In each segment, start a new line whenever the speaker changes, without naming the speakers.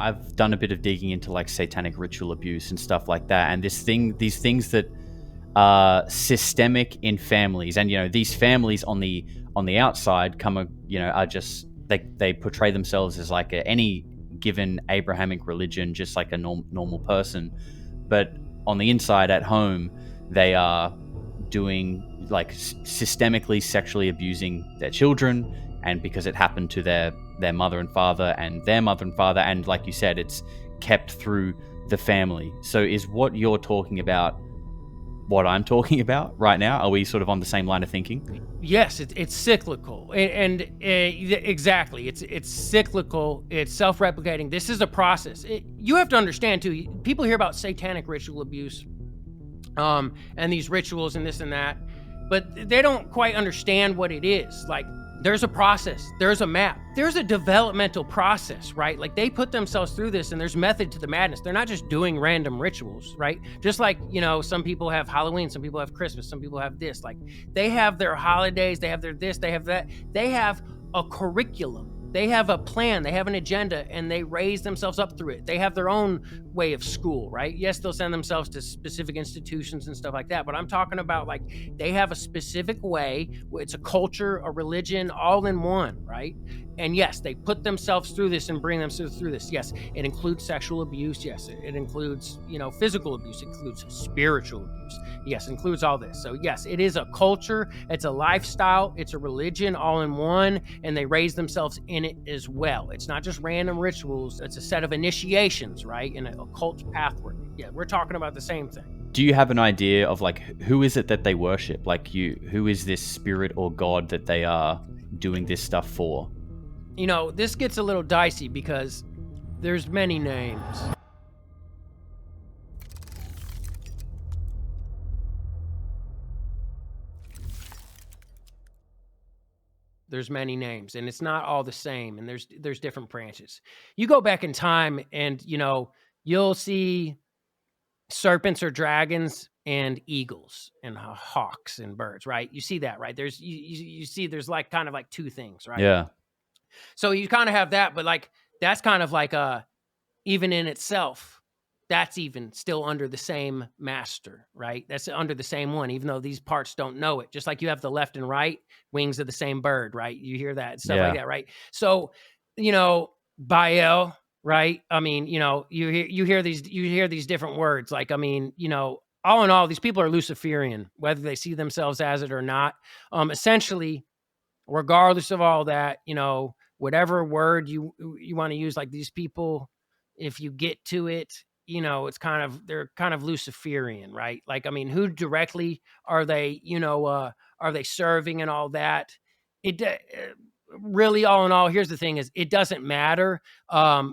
I've done a bit of digging into like satanic ritual abuse and stuff like that, and these things that are systemic in families, and these families on the outside are just they portray themselves as like any given Abrahamic religion, just like a normal person, but on the inside at home they are doing like systemically sexually abusing their children, and because it happened to their mother and father and their mother and father, and like you said, it's kept through the family. So is what you're talking about what I'm talking about right now? Are we sort of on the same line of thinking?
Yes, it's cyclical, and exactly, it's cyclical. It's self-replicating. This is a process. You have to understand too. People hear about satanic ritual abuse, and these rituals and this and that, but they don't quite understand what it is. Like, there's a process, there's a map, there's a developmental process, right? Like, they put themselves through this, and there's method to the madness. They're not just doing random rituals, right? Just like, some people have Halloween, some people have Christmas, some people have this. Like, they have their holidays, they have their this, they have that. They have a curriculum. They have a plan, they have an agenda, and they raise themselves up through it. They have their own way of school, right? Yes, they'll send themselves to specific institutions and stuff like that, but I'm talking about like they have a specific way. It's a culture, a religion, all in one, right? And yes, they put themselves through this and bring themselves through this. Yes, it includes sexual abuse. Yes, it includes, physical abuse. It includes spiritual abuse. Yes, it includes all this. So yes, it is a culture. It's a lifestyle. It's a religion all in one, and they raise themselves in it as well. It's not just random rituals. It's a set of initiations, right? In a occult pathway. Yeah, we're talking about the same thing.
Do you have an idea of like who is it that they worship? Like who is this spirit or god that they are doing this stuff for?
This gets a little dicey because there's many names. There's many names, and it's not all the same, and there's different branches. You go back in time and, you'll see serpents or dragons and eagles and hawks and birds, right? You see that, right? There's you see there's like kind of like two things, right?
Yeah.
So you kind of have that, but like that's kind of like even in itself, that's even still under the same master, right? That's under the same one, even though these parts don't know it. Just like you have the left and right wings of the same bird, right? You hear that stuff like that, right? So, Baal, right? I mean, you hear these different words. Like, I mean, all in all, these people are Luciferian, whether they see themselves as it or not. Essentially, regardless of all that, whatever word you want to use, like these people, if you get to it, they're kind of Luciferian, right? Like, I mean, who directly are they, are they serving and all that? It really, all in all, here's the thing is it doesn't matter.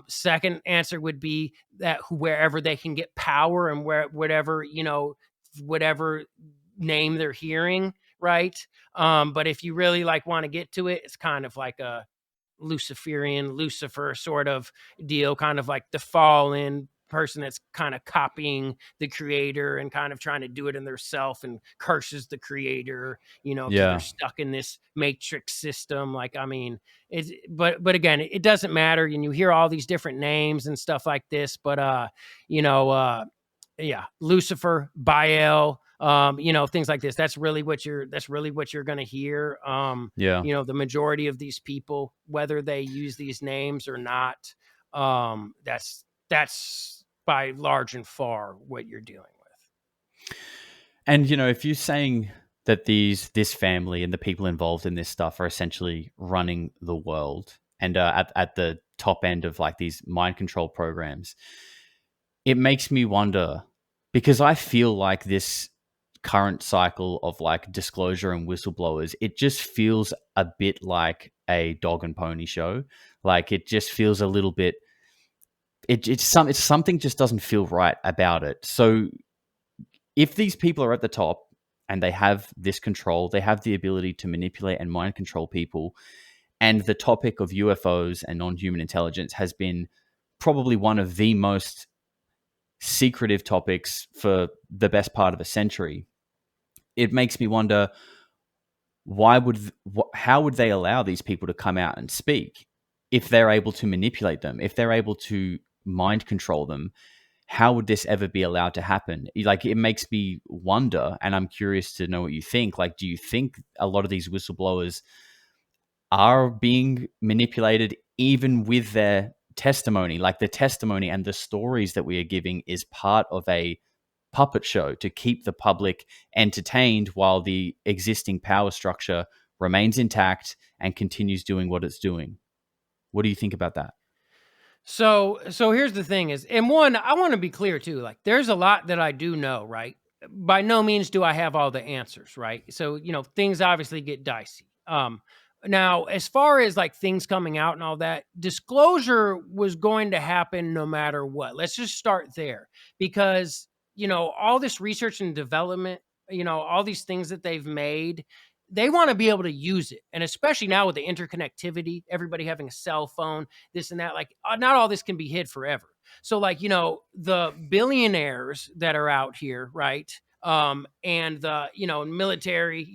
Second answer would be that wherever they can get power and whatever name they're hearing, right? But if you really like want to get to it, it's kind of like a Lucifer sort of deal, kind of like the fallen person that's kind of copying the creator and kind of trying to do it in their self and curses the creator, because they're stuck in this matrix system. Like, I mean, but again, it doesn't matter. And you hear all these different names and stuff like this, but Lucifer, Baal, things like this. That's really what you're going to hear. The majority of these people, whether they use these names or not, that's by large and far what you're dealing with.
And, if you're saying that this family and the people involved in this stuff are essentially running the world and at the top end of like these mind control programs, it makes me wonder, because I feel like this current cycle of like disclosure and whistleblowers, it just feels a bit like a dog and pony show. Like, it just feels a little bit, it's something just doesn't feel right about it. So if these people are at the top and they have this control, they have the ability to manipulate and mind control people, and the topic of UFOs and non-human intelligence has been probably one of the most secretive topics for the best part of a century, it makes me wonder, how would they allow these people to come out and speak if they're able to manipulate them, if they're able to mind control them, how would this ever be allowed to happen? Like, it makes me wonder, and I'm curious to know what you think. Like, do you think a lot of these whistleblowers are being manipulated even with their testimony? Like, the testimony and the stories that we are giving is part of a puppet show to keep the public entertained while the existing power structure remains intact and continues doing what it's doing. What do you think about that?
So here's the thing is, and one, I want to be clear too, like there's a lot that I do know, right? By no means do I have all the answers, right? So, things obviously get dicey. Now, as far as like things coming out and all that, disclosure was going to happen no matter what. Let's just start there because, all this research and development, all these things that they've made, they want to be able to use it. And especially now with the interconnectivity, everybody having a cell phone, this and that, like not all this can be hid forever. So like, the billionaires that are out here, right? And the, military,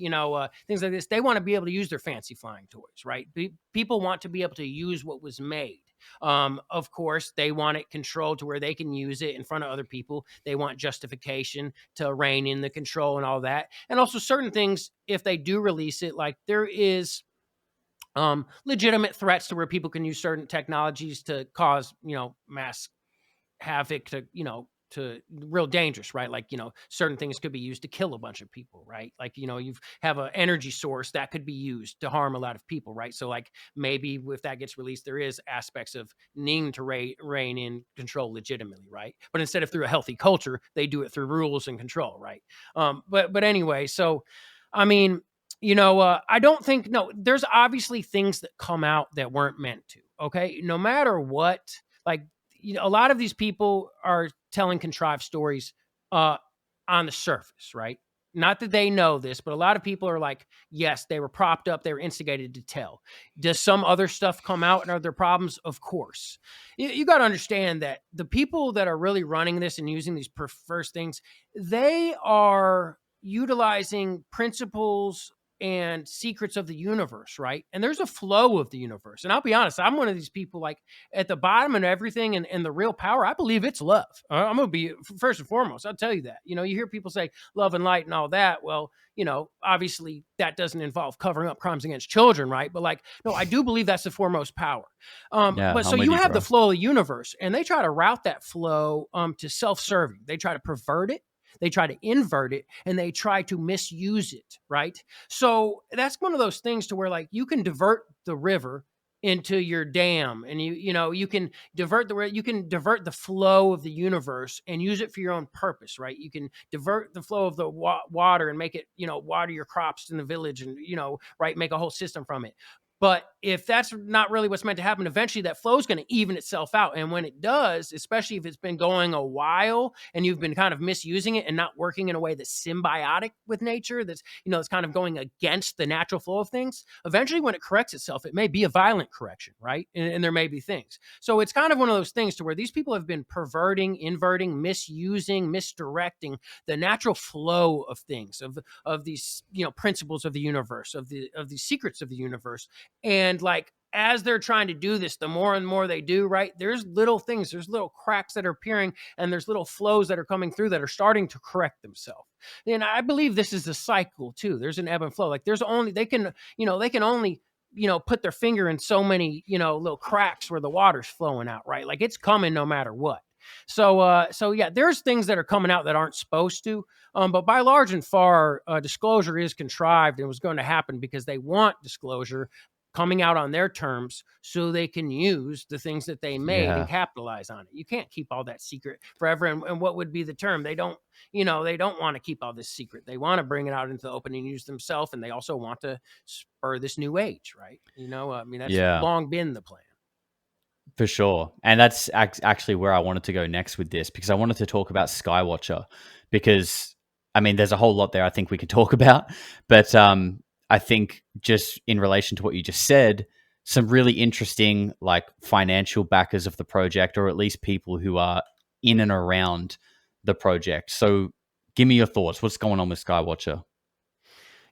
things like this, they want to be able to use their fancy flying toys, right? People want to be able to use what was made. Of course, they want it controlled to where they can use it in front of other people. They want justification to rein in the control and all that. And also certain things, if they do release it, like there is legitimate threats to where people can use certain technologies to cause, mass havoc, to real dangerous, right? Like, certain things could be used to kill a bunch of people, right? Like, you have an energy source that could be used to harm a lot of people, right? So like maybe if that gets released, there is aspects of needing to rein in control legitimately, right? But instead of through a healthy culture, they do it through rules and control, right? But anyway, so I mean, I don't think, no, there's obviously things that come out that weren't meant to, okay? No matter what, like, a lot of these people are telling contrived stories on the surface, right? Not that they know this, but a lot of people are like, yes, they were propped up, they were instigated to tell. Does some other stuff come out and are there problems? Of course. You got to understand that the people that are really running this and using these perverse things, they are utilizing principles and secrets of the universe, right? And there's a flow of the universe. And I'll be honest, I'm one of these people like at the bottom of everything and the real power, I believe it's love. I'm going to be first and foremost. I'll tell you that. You hear people say love and light and all that. Well, obviously that doesn't involve covering up crimes against children, right? But like, no, I do believe that's the foremost power.
Yeah,
but so you have the flow of the universe and they try to route that flow to self-serving. They try to pervert it. They try to invert it and they try to misuse it, right? So that's one of those things to where like you can divert the river into your dam and you can divert the flow of the universe and use it for your own purpose, right? You can divert the flow of the water and make it, water your crops in the village and, right, make a whole system from it. But if that's not really what's meant to happen, eventually that flow is going to even itself out. And when it does, especially if it's been going a while and you've been kind of misusing it and not working in a way that's symbiotic with nature, that's, it's kind of going against the natural flow of things, eventually when it corrects itself, it may be a violent correction, right? And there may be things. So it's kind of one of those things to where these people have been perverting, inverting, misusing, misdirecting the natural flow of things, of these, principles of the universe, of these secrets of the universe. And like, as they're trying to do this, the more and more they do, right? There's little things, there's little cracks that are appearing and there's little flows that are coming through that are starting to correct themselves. And I believe this is a cycle too. There's an ebb and flow. Like they can only, put their finger in so many, little cracks where the water's flowing out, right? Like it's coming no matter what. So yeah, there's things that are coming out that aren't supposed to. But by large and far, disclosure is contrived and was going to happen because they want disclosure coming out on their terms so they can use the things that they made and capitalize on it. You can't keep all that secret forever. And what would be the term? They don't want to keep all this secret. They want to bring it out into the open and use themselves. And they also want to spur this new age, right? That's long been the plan.
For sure. And that's actually where I wanted to go next with this, because I wanted to talk about Skywatcher because, there's a whole lot there I think we could talk about. But I think just in relation to what you just said, some really interesting like financial backers of the project, or at least people who are in and around the project. So give me your thoughts. What's going on with Skywatcher?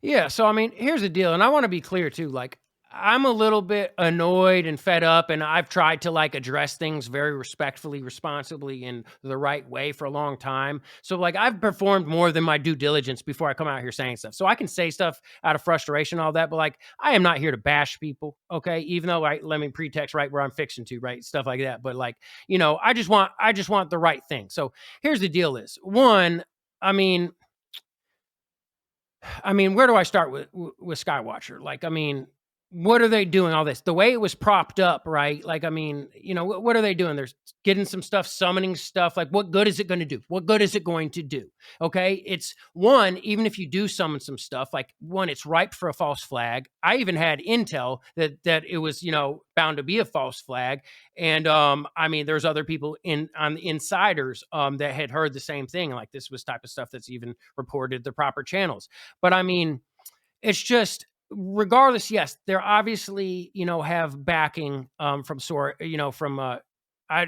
Yeah. So, here's the deal. And I want to be clear too. Like, I'm a little bit annoyed and fed up, and I've tried to like address things very respectfully, responsibly, in the right way for a long time. So like I've performed more than my due diligence before I come out here saying stuff. So I can say stuff out of frustration, all that, but like I am not here to bash people, okay? Even though let me pretext right where I'm fixing to, right? Stuff like that. But like, I just want the right thing. So here's the deal is one, I mean, where do I start with Skywatcher? Like, what are they doing? All this, the way it was propped up, right? Like, what are they doing? They're getting some stuff, summoning stuff. Like, what good is it going to do? What good is it going to do? Okay, it's one. Even if you do summon some stuff, like one, it's ripe for a false flag. I even had intel that it was bound to be a false flag, and there's other people on the insiders that had heard the same thing. Like this was type of stuff that's even reported the proper channels. But it's just regardless. Yes, they're obviously have backing from I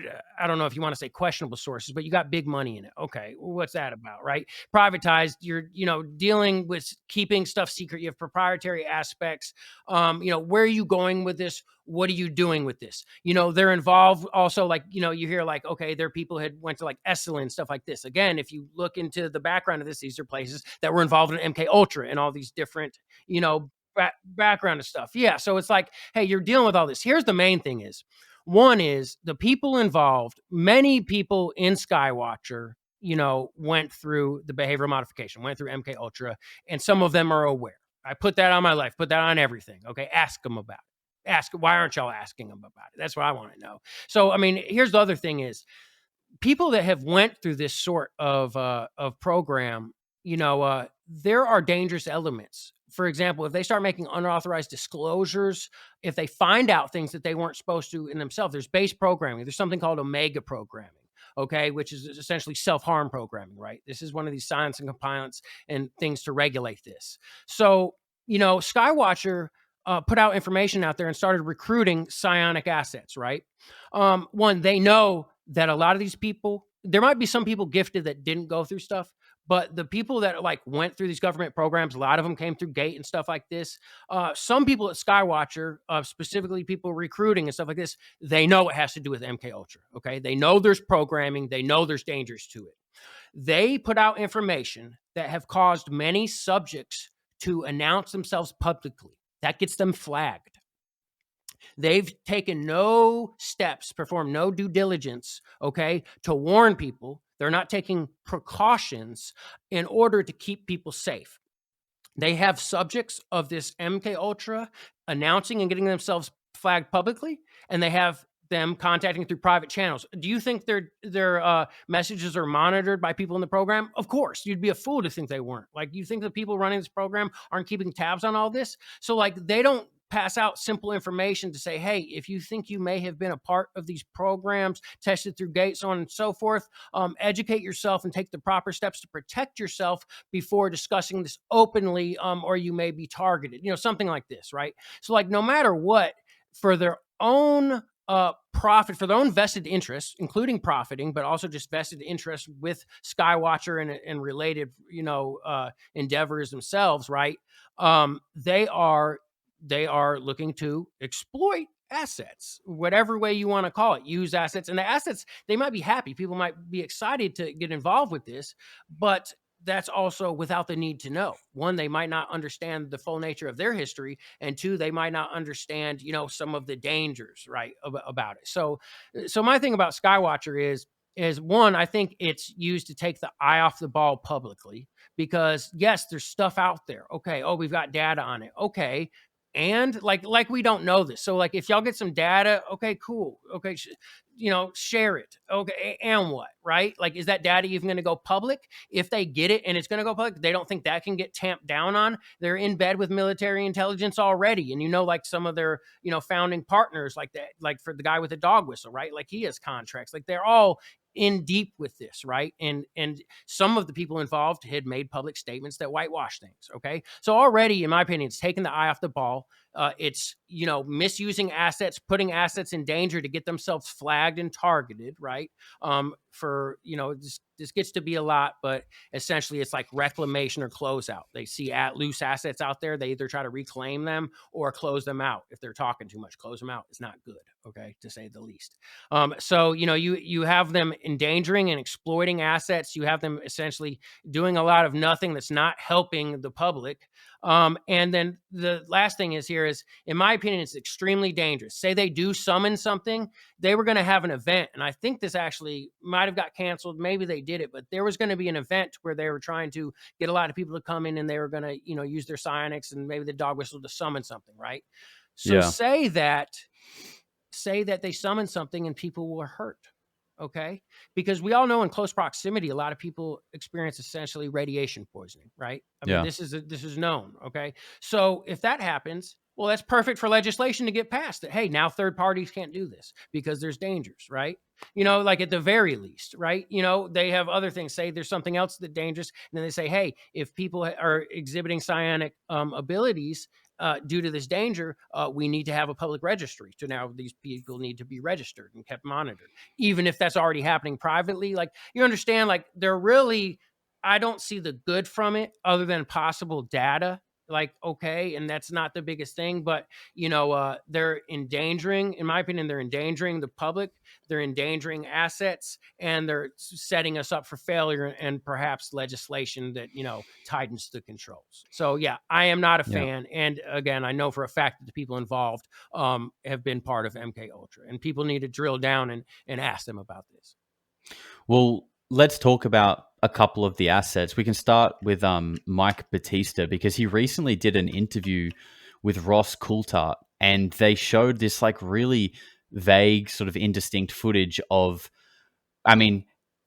don't know if you want to say questionable sources, but you got big money in it. Okay, what's that about, right? Privatized. You're dealing with keeping stuff secret. You have proprietary aspects. Where are you going with this? What are you doing with this? They're involved also, like, you hear like, okay, there are people who had went to like Esalen, stuff like this. Again, if you look into the background of this, these are places that were involved in MKUltra and all these different, background of stuff. Yeah. So it's like, hey, you're dealing with all this. Here's the main thing is, one is the people involved, many people in Skywatcher, went through the behavioral modification, went through MKUltra, and some of them are aware. I put that on my life, put that on everything. Okay. Ask them about it. Ask, why aren't y'all asking them about it? That's what I want to know. So, here's the other thing is, people that have went through this sort of program, there are dangerous elements. For example, if they start making unauthorized disclosures, if they find out things that they weren't supposed to in themselves, there's base programming. There's something called omega programming, okay, which is essentially self-harm programming, right? This is one of these science and compliance and things to regulate this. So, Skywatcher put out information out there and started recruiting psionic assets, right? One, they know that a lot of these people, there might be some people gifted that didn't go through stuff, but the people that like went through these government programs, a lot of them came through Gate and stuff like this. Some people at Skywatcher, specifically people recruiting and stuff like this, they know it has to do with MKUltra. Okay, they know there's programming, they know there's dangers to it. They put out information that have caused many subjects to announce themselves publicly. That gets them flagged. They've taken no steps, performed no due diligence, okay, to warn people. They're not taking precautions in order to keep people safe. They have subjects of this MKUltra announcing and getting themselves flagged publicly, and they have them contacting through private channels. Do you think their messages are monitored by people in the program? Of course. You'd be a fool to think they weren't. Like, you think the people running this program aren't keeping tabs on all this? So, like, they don't pass out simple information to say, hey, if you think you may have been a part of these programs tested through Gate, so on and so forth, educate yourself and take the proper steps to protect yourself before discussing this openly, or you may be targeted, something like this, right? So like, no matter what, for their own profit, for their own vested interests, including profiting, but also just vested interests with Skywatcher and related, endeavors themselves, right? They are looking to exploit assets, whatever way you want to call it, use assets. And the assets, they might be happy. People might be excited to get involved with this, but that's also without the need to know. One, they might not understand the full nature of their history. And two, they might not understand, some of the dangers, right, about it. So my thing about Skywatcher is one, I think it's used to take the eye off the ball publicly, because yes, there's stuff out there. Okay. Oh, we've got data on it. Okay. And like we don't know this. So like, if y'all get some data, okay, cool. Okay. Share it. Okay. And what, right? Like, is that data even going to go public? If they get it and it's going to go public, they don't think that can get tamped down on. They're in bed with military intelligence already. And, like some of their, founding partners like that, like for the guy with the dog whistle, right? Like he has contracts, like they're all in deep with this, right? And some of the people involved had made public statements that whitewash things. Okay. So already, in my opinion, it's taking the eye off the ball. It's, misusing assets, putting assets in danger to get themselves flagged and targeted, right? For, this gets to be a lot, but essentially it's like reclamation or closeout. They see loose assets out there. They either try to reclaim them or close them out. If they're talking too much, close them out is not good, okay, to say the least. So, you have them endangering and exploiting assets. You have them essentially doing a lot of nothing that's not helping the public. And then the last thing is here is, in my opinion, it's extremely dangerous. Say they do summon something, they were going to have an event. And I think this actually might have got canceled. Maybe they did it, but there was going to be an event where they were trying to get a lot of people to come in, and they were going to, use their psionics and maybe the dog whistle to summon something. Right. So
Yeah.
say that they summon something and people were hurt. Okay. Because we all know in close proximity, a lot of people experience essentially radiation poisoning, right? I mean,
Yeah.
this is known. Okay. So if that happens, well, that's perfect for legislation to get passed that, hey, now third parties can't do this because there's dangers, right? Like at the very least, right? They have other things. Say there's something else that's dangerous. And then they say, hey, if people are exhibiting psionic abilities, due to this danger, we need to have a public registry. So now these people need to be registered and kept monitored, even if that's already happening privately. Like, you understand, like, I don't see the good from it other than possible data. Like, okay, and that's not the biggest thing, but they're endangering, in my opinion, they're endangering the public, they're endangering assets, and they're setting us up for failure and perhaps legislation that tightens the controls. So yeah, I am not a
Yeah.
fan, and again, I know for a fact that the people involved have been part of MKUltra, and people need to drill down and ask them about this.
Well, let's talk about a couple of the assets. We can start with Mike Batista, because he recently did an interview with Ross Coulthart, and they showed this like really vague, sort of indistinct footage of, I mean,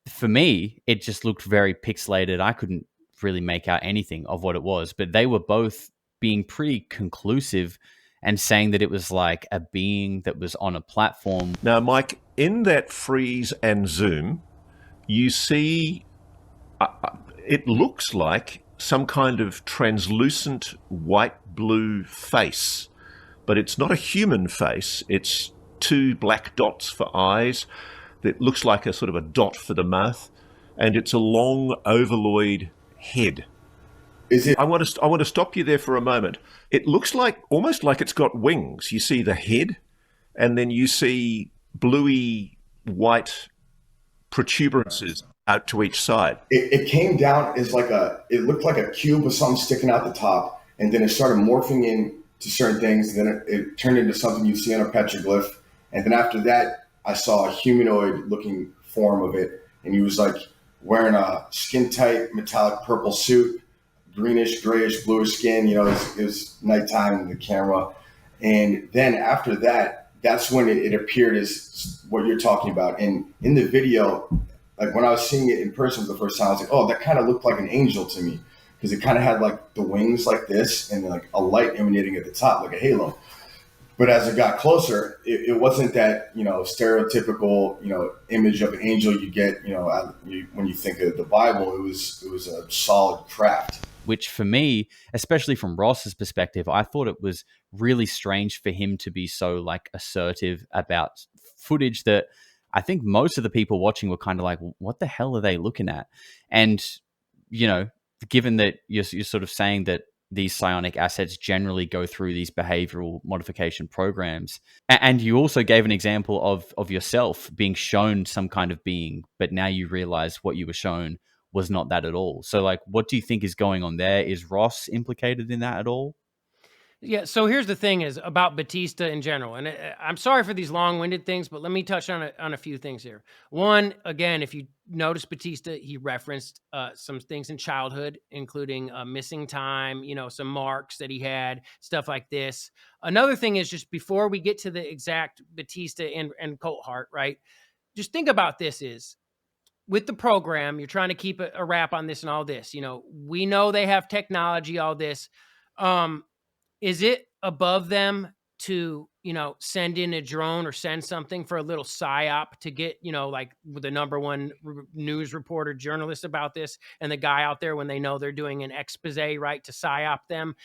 for me, it just looked very pixelated. I couldn't really make out anything of what it was, but they were both being pretty conclusive and saying that it was like a being that was on a platform.
Now, Mike, in that freeze and zoom, you see it looks like some kind of translucent white-blue face, but it's not a human face. It's two black dots for eyes. That looks like a sort of a dot for the mouth, and it's a long ovaloid head.
Is it?
I want to stop you there for a moment. It looks like almost like it's got wings. You see the head, and then you see bluey white protuberances out to each side.
It came down as it looked like a cube with something sticking out the top, and then it started morphing into certain things. And then it turned into something you see on a petroglyph. And then after that, I saw a humanoid looking form of it. And he was like wearing a skin tight metallic purple suit, greenish, grayish, bluish skin. It was nighttime in the camera. And then after that, that's when it appeared as what you're talking about. And in the video, like when I was seeing it in person for the first time, I was like, oh, that kind of looked like an angel to me, because it kind of had like the wings like this and then like a light emanating at the top, like a halo. But as it got closer, it wasn't that, stereotypical, image of an angel you get, when you think of the Bible. It was a solid craft.
Which for me, especially from Ross's perspective, I thought it was really strange for him to be so like assertive about footage that I think most of the people watching were kind of like, what the hell are they looking at? And, given that you're sort of saying that these psionic assets generally go through these behavioral modification programs, and you also gave an example of yourself being shown some kind of being, but now you realize what you were shown was not that at all. So like, what do you think is going on there? Is Ross implicated in that at all?
Yeah, so here's the thing is about Batista in general, and I'm sorry for these long-winded things, but let me touch on a few things here. One, again, if you notice Batista, he referenced some things in childhood, including missing time, some marks that he had, stuff like this. Another thing is, just before we get to the exact Batista and Coulthart, right? Just think about this is, with the program, you're trying to keep a wrap on this and all this. We know they have technology, all this. Is it above them to, send in a drone or send something for a little psyop to get, like the number one news reporter journalist about this and the guy out there when they know they're doing an expose, right, to psyop them.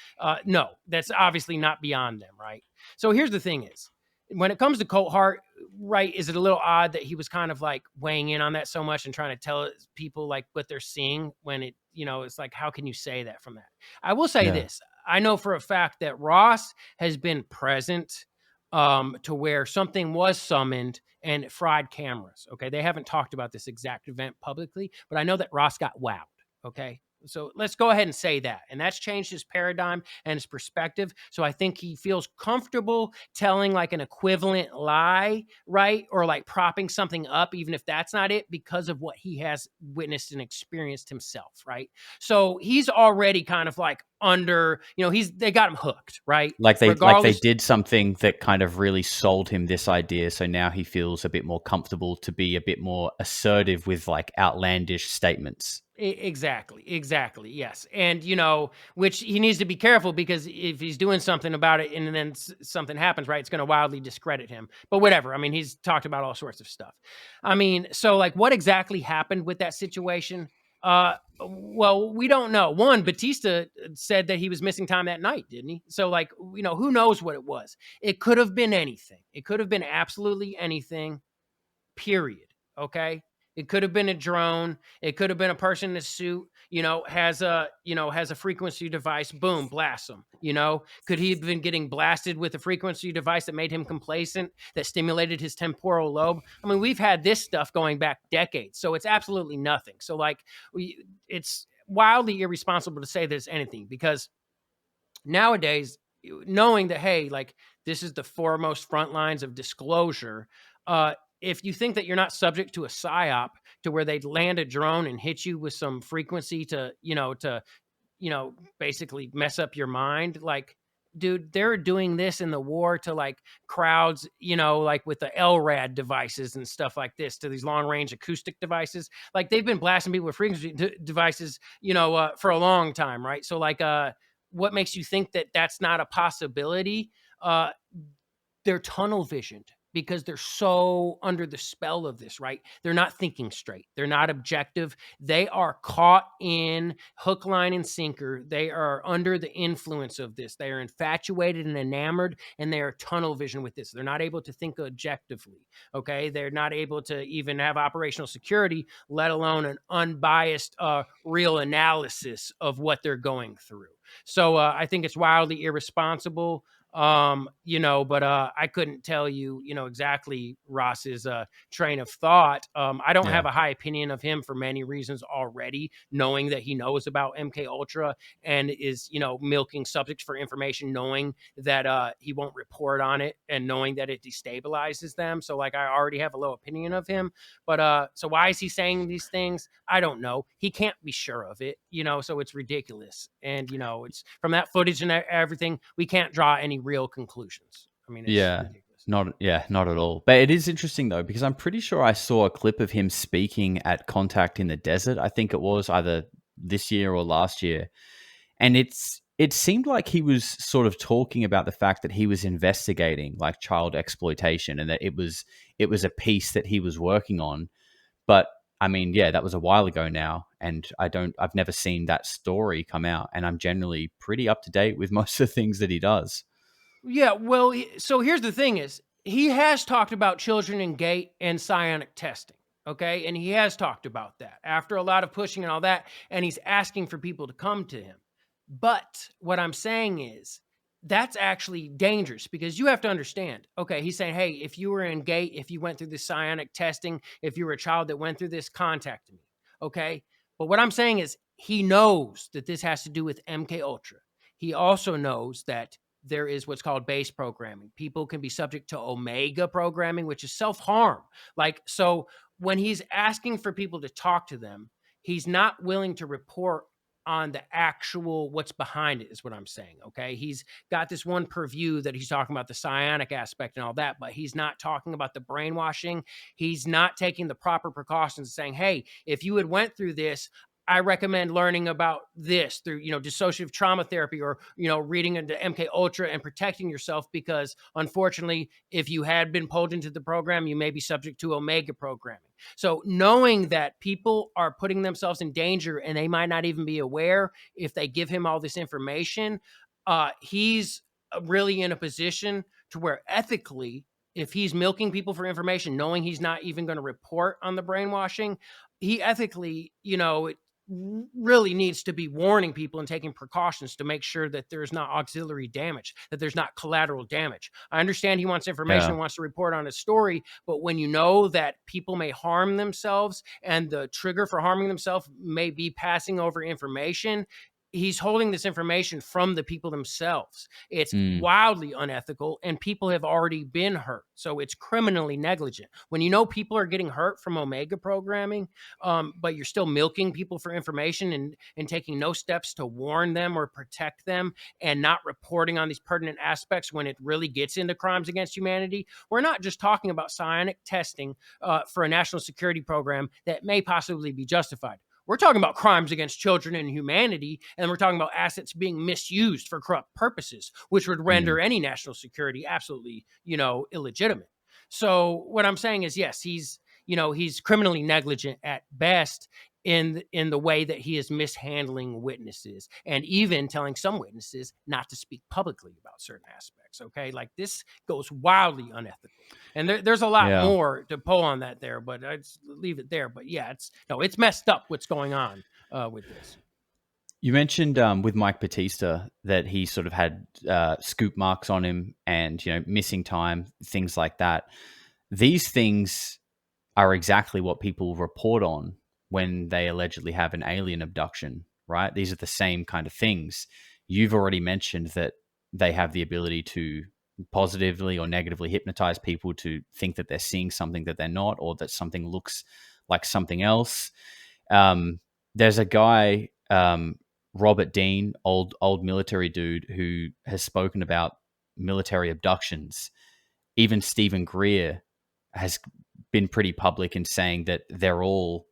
No, that's obviously not beyond them, right? So here's the thing is, when it comes to Colt Hart, right, is it a little odd that he was kind of like weighing in on that so much and trying to tell people like what they're seeing when it, it's like, how can you say that from that? I will say this. I know for a fact that Ross has been present to where something was summoned and fried cameras. Okay. They haven't talked about this exact event publicly, but I know that Ross got wowed. Okay. So let's go ahead and say that. And that's changed his paradigm and his perspective. So I think he feels comfortable telling like an equivalent lie, right? Or like propping something up, even if that's not it, because of what he has witnessed and experienced himself, right? So he's already kind of like under, they got him hooked, right?
Like they did something that kind of really sold him this idea. So now he feels a bit more comfortable to be a bit more assertive with like outlandish statements.
Exactly. Yes. And, which he needs to be careful because if he's doing something about it and then something happens, right, it's going to wildly discredit him. But whatever. I mean, he's talked about all sorts of stuff. I mean, so like what exactly happened with that situation? Well, we don't know. One, Batista said that he was missing time that night, didn't he? So like, who knows what it was? It could have been anything. It could have been absolutely anything, period. Okay. It could have been a drone. It could have been a person in a suit, has a frequency device. Boom, blast him. Could he have been getting blasted with a frequency device that made him complacent, that stimulated his temporal lobe? I mean, we've had this stuff going back decades, so it's absolutely nothing. So like, it's wildly irresponsible to say there's anything because nowadays, knowing that, hey, like this is the foremost front lines of disclosure, if you think that you're not subject to a psyop to where they'd land a drone and hit you with some frequency to basically mess up your mind, like, dude, they're doing this in the war to like crowds, like with the LRAD devices and stuff like this, to these long range acoustic devices. Like they've been blasting people with frequency devices, for a long time. Right. So like, what makes you think that that's not a possibility? They're tunnel visioned because they're so under the spell of this, right? They're not thinking straight. They're not objective. They are caught in hook, line, and sinker. They are under the influence of this. They are infatuated and enamored, and they are tunnel vision with this. They're not able to think objectively, okay? They're not able to even have operational security, let alone an unbiased, real analysis of what they're going through. So I think it's wildly irresponsible. But I couldn't tell you, exactly Ross's train of thought. I don't have a high opinion of him for many reasons already, knowing that he knows about MKUltra and is, milking subjects for information, knowing that he won't report on it and knowing that it destabilizes them. So like, I already have a low opinion of him, but so why is he saying these things? I don't know. He can't be sure of it, so it's ridiculous. And, it's from that footage and everything, we can't draw any real conclusions. I mean, it's ridiculous.
Not at all. But it is interesting though, because I'm pretty sure I saw a clip of him speaking at Contact in the Desert. I think it was either this year or last year. And it seemed like he was sort of talking about the fact that he was investigating like child exploitation and that it was a piece that he was working on. But I mean, that was a while ago now, and I've never seen that story come out, and I'm generally pretty up to date with most of the things that he does.
Yeah, well, so here's the thing is, he has talked about children in gate and psionic testing, okay? And he has talked about that after a lot of pushing and all that, and he's asking for people to come to him. But what I'm saying is, that's actually dangerous because you have to understand, okay, he's saying, hey, if you were in gate, if you went through this psionic testing, if you were a child that went through this, contact me, okay? But what I'm saying is he knows that this has to do with MKUltra. He also knows that there is what's called base programming. People can be subject to omega programming, which is self-harm. Like, so when he's asking for people to talk to them, he's not willing to report on the actual what's behind it is what I'm saying, okay? He's got this one purview that he's talking about the psionic aspect and all that, but he's not talking about the brainwashing. He's not taking the proper precautions saying, hey, if you had went through this, I recommend learning about this through, dissociative trauma therapy, or, reading into MKUltra and protecting yourself, because unfortunately, if you had been pulled into the program, you may be subject to Omega programming. So knowing that people are putting themselves in danger and they might not even be aware if they give him all this information, he's really in a position to where ethically, if he's milking people for information, knowing he's not even going to report on the brainwashing, he ethically, really needs to be warning people and taking precautions to make sure that there's not auxiliary damage, that there's not collateral damage. I understand he wants information, wants to report on his story, but when you know that people may harm themselves and the trigger for harming themselves may be passing over information, he's holding this information from the people themselves. It's wildly unethical, and people have already been hurt. So it's criminally negligent. When you know people are getting hurt from Omega programming, but you're still milking people for information and taking no steps to warn them or protect them, and not reporting on these pertinent aspects when it really gets into crimes against humanity, we're not just talking about psionic testing for a national security program that may possibly be justified. We're talking about crimes against children and humanity, and we're talking about assets being misused for corrupt purposes, which would render any national security absolutely, illegitimate. So what I'm saying is, yes, he's criminally negligent at best in the way that he is mishandling witnesses, and even telling some witnesses not to speak publicly about certain aspects. Okay, like this goes wildly unethical, and there's a lot more to pull on that there, but I'd leave it there. But yeah, it's messed up what's going on with this.
You mentioned with Mike Batista that he sort of had scoop marks on him and missing time, things like that. These things are exactly what people report on when they allegedly have an alien abduction, right? These are the same kind of things. You've already mentioned that they have the ability to positively or negatively hypnotize people to think that they're seeing something that they're not, or that something looks like something else. There's a guy, Robert Dean, old military dude, who has spoken about military abductions. Even Stephen Greer has been pretty public in saying that they're all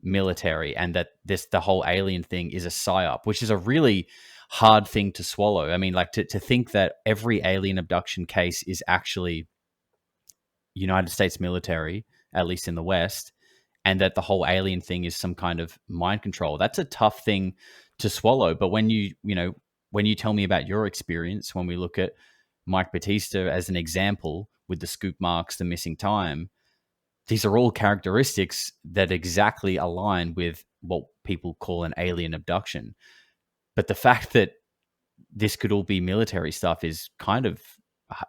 military, and that the whole alien thing is a psyop, which is a really hard thing to swallow. I mean, like to think that every alien abduction case is actually United States military, at least in the West, and that the whole alien thing is some kind of mind control. That's a tough thing to swallow. But when you tell me about your experience, when we look at Mike Batista as an example with the scoop marks, the missing time, these are all characteristics that exactly align with what people call an alien abduction. But the fact that this could all be military stuff is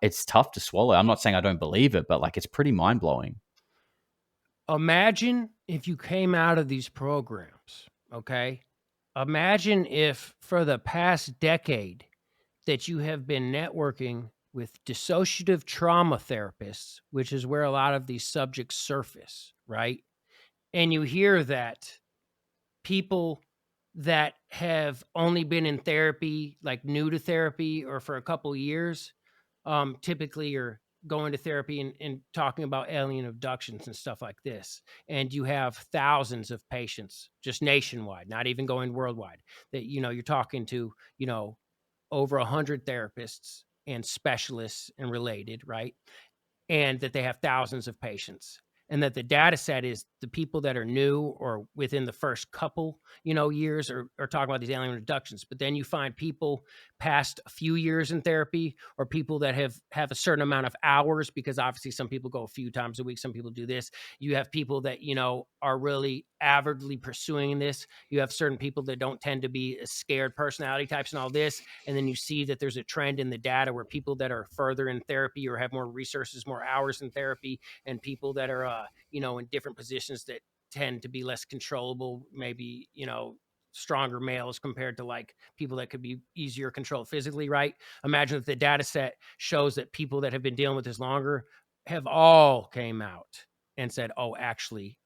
it's tough to swallow. I'm not saying I don't believe it, but like it's pretty mind-blowing.
Imagine if you came out of these programs, okay? Imagine if for the past decade that you have been networking with dissociative trauma therapists, which is where a lot of these subjects surface, right? And you hear that people that have only been in therapy, like new to therapy or for a couple years, typically are going to therapy and talking about alien abductions and stuff like this. And you have thousands of patients just nationwide, not even going worldwide, that, you're talking to, over 100 therapists and specialists and related, right? And that they have thousands of patients, and that the data set is the people that are new or within the first couple, years are talking about these alien abductions. But then you find people past a few years in therapy, or people that have a certain amount of hours, because obviously some people go a few times a week, some people do this. You have people that, are really avidly pursuing this. You have certain people that don't tend to be scared personality types and all this. And then you see that there's a trend in the data where people that are further in therapy or have more resources, more hours in therapy, and people that are, in different positions that tend to be less controllable, maybe, stronger males compared to like people that could be easier controlled physically, right? Imagine that the data set shows that people that have been dealing with this longer have all came out and said, oh, actually,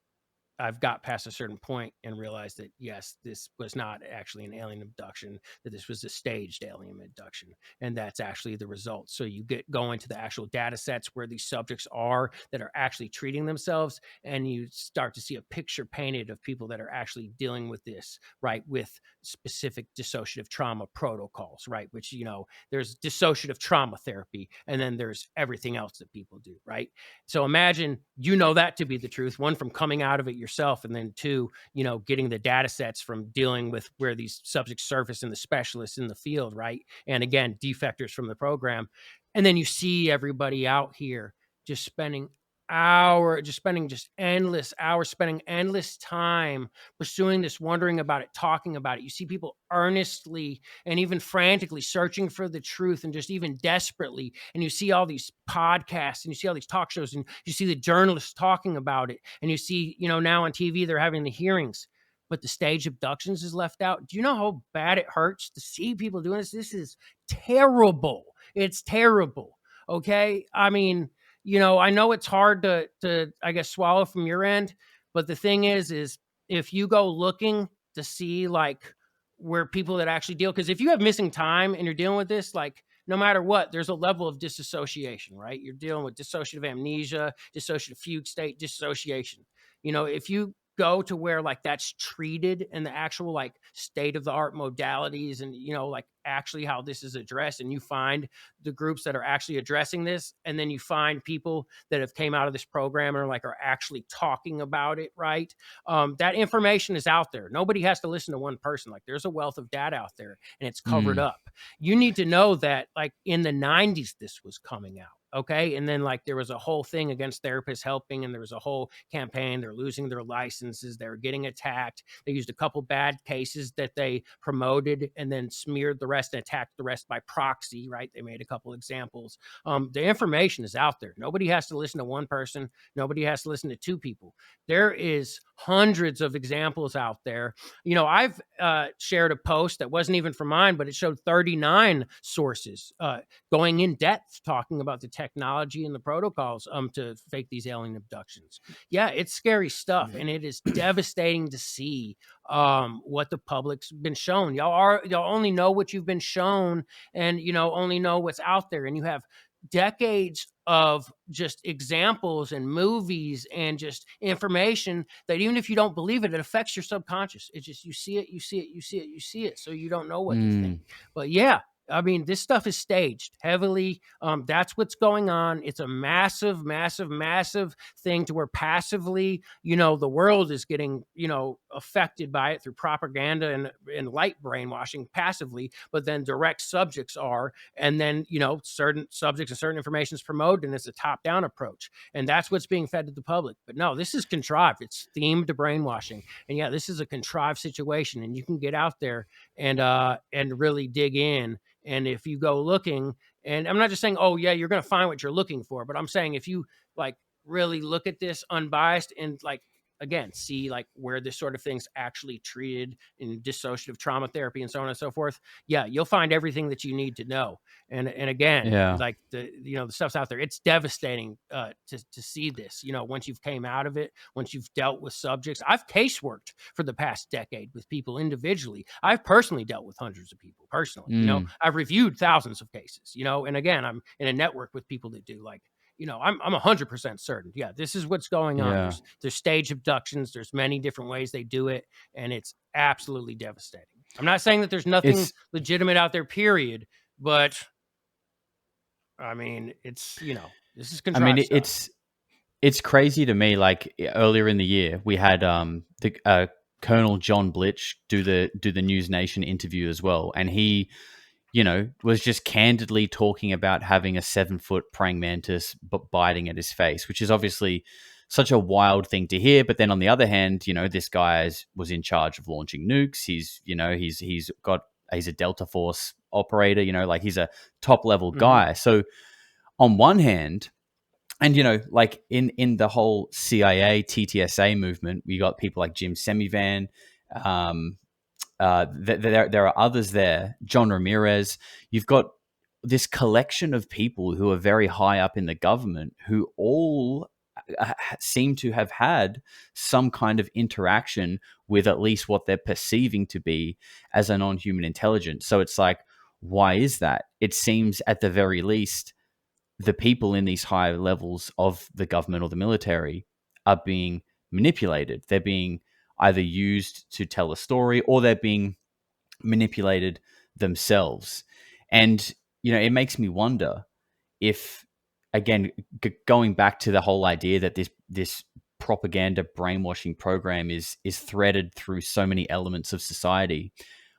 I've got past a certain point and realized that, yes, this was not actually an alien abduction, that this was a staged alien abduction. And that's actually the result. So you go into the actual data sets where these subjects are that are actually treating themselves, and you start to see a picture painted of people that are actually dealing with this, right, with specific dissociative trauma protocols, right, which, you know, there's dissociative trauma therapy, and then there's everything else that people do, right? So imagine, you know, that to be the truth, one, from coming out of it yourself, and then two, you know, getting the data sets from dealing with where these subjects surface and the specialists in the field, right? And again, defectors from the program. And then you see everybody out here just spending endless hours, spending endless time pursuing this, wondering about it, talking about it. You see people earnestly and even frantically searching for the truth, and just even desperately. And you see all these podcasts, and you see all these talk shows, and you see the journalists talking about it, and you see, you know, now on TV they're having the hearings, but the stage abductions is left out. Do you know how bad it hurts to see people doing this? This is terrible. It's terrible. Okay. I mean, you know, I know it's hard to I guess swallow from your end, but the thing is if you go looking to see like where people that actually deal, because if you have missing time and you're dealing with this, like no matter what, there's a level of disassociation, right? You're dealing with dissociative amnesia, dissociative fugue state, dissociation. You know, if you go to where like that's treated in the actual like state of the art modalities, and, you know, like actually how this is addressed, and you find the groups that are actually addressing this, and then you find people that have came out of this program and are actually talking about it, right? That information is out there. Nobody has to listen to one person. Like there's a wealth of data out there, and it's covered up. You need to know that like in the 90s this was coming out. Okay. And then like there was a whole thing against therapists helping, and there was a whole campaign. They're losing their licenses. They're getting attacked. They used a couple bad cases that they promoted and then smeared the rest and attacked the rest by proxy, right? They made a couple examples. The information is out there. Nobody has to listen to one person. Nobody has to listen to two people. There is hundreds of examples out there. You know, I've shared a post that wasn't even for mine, but it showed 39 sources going in depth talking about the technology and the protocols to fake these alien abductions. Yeah, it's scary stuff, and it is devastating to see what the public's been shown. Y'all only know what you've been shown, and, you know, only know what's out there, and you have decades of just examples and movies and just information that even if you don't believe it, it affects your subconscious. It's just, you see it, so you don't know what to think. But yeah, I mean, this stuff is staged heavily. That's what's going on. It's a massive, massive, massive thing to where passively, you know, the world is getting, you know, affected by it through propaganda and light brainwashing passively, but then direct subjects are, and then, you know, certain subjects and certain information is promoted, and it's a top-down approach. And that's what's being fed to the public. But no, this is contrived. It's themed brainwashing. And yeah, this is a contrived situation, and you can get out there and really dig in. And if you go looking, and I'm not just saying, oh yeah, you're going to find what you're looking for, but I'm saying if you like really look at this unbiased and like, again, see like where this sort of thing's actually treated in dissociative trauma therapy and so on and so forth, yeah, you'll find everything that you need to know. And again, like the stuff's out there. It's devastating to see this, you know, once you've came out of it, once you've dealt with subjects. I've caseworked for the past decade with people individually. I've personally dealt with hundreds of people personally. You know, I've reviewed thousands of cases, you know, and again, I'm in a network with people that do like, you know, I'm 100% certain. Yeah, this is what's going on. There's stage abductions. There's many different ways they do it, and it's absolutely devastating. I'm not saying that there's nothing legitimate out there, period, but I mean, it's, you know, this is contrived. I mean,
it's crazy to me. Like earlier in the year, we had the Colonel John Blitch do the News Nation interview as well, and he, you know, was just candidly talking about having a 7-foot praying mantis biting at his face, which is obviously such a wild thing to hear. But then on the other hand, you know, this guy was in charge of launching nukes. He's a Delta Force operator, you know, like he's a top level guy. So on one hand, and, you know, like in the whole CIA, TTSA movement, we got people like Jim Semivan, there are others there, John Ramirez. You've got this collection of people who are very high up in the government who all seem to have had some kind of interaction with at least what they're perceiving to be as a non-human intelligence. So it's like, why is that? It seems at the very least, the people in these high levels of the government or the military are being manipulated. They're being either used to tell a story, or they're being manipulated themselves. And, it makes me wonder if, again, going back to the whole idea that this propaganda brainwashing program is threaded through so many elements of society.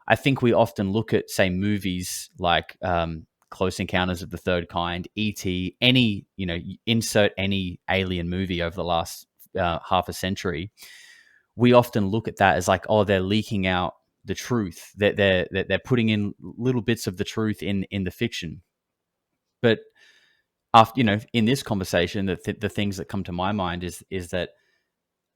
I think we often look at, say, movies like Close Encounters of the Third Kind, E.T., insert any alien movie over the last half a century. We often look at that as like, oh, they're leaking out the truth, that they're putting in little bits of the truth in the fiction. But after, in this conversation, the things that come to my mind is that,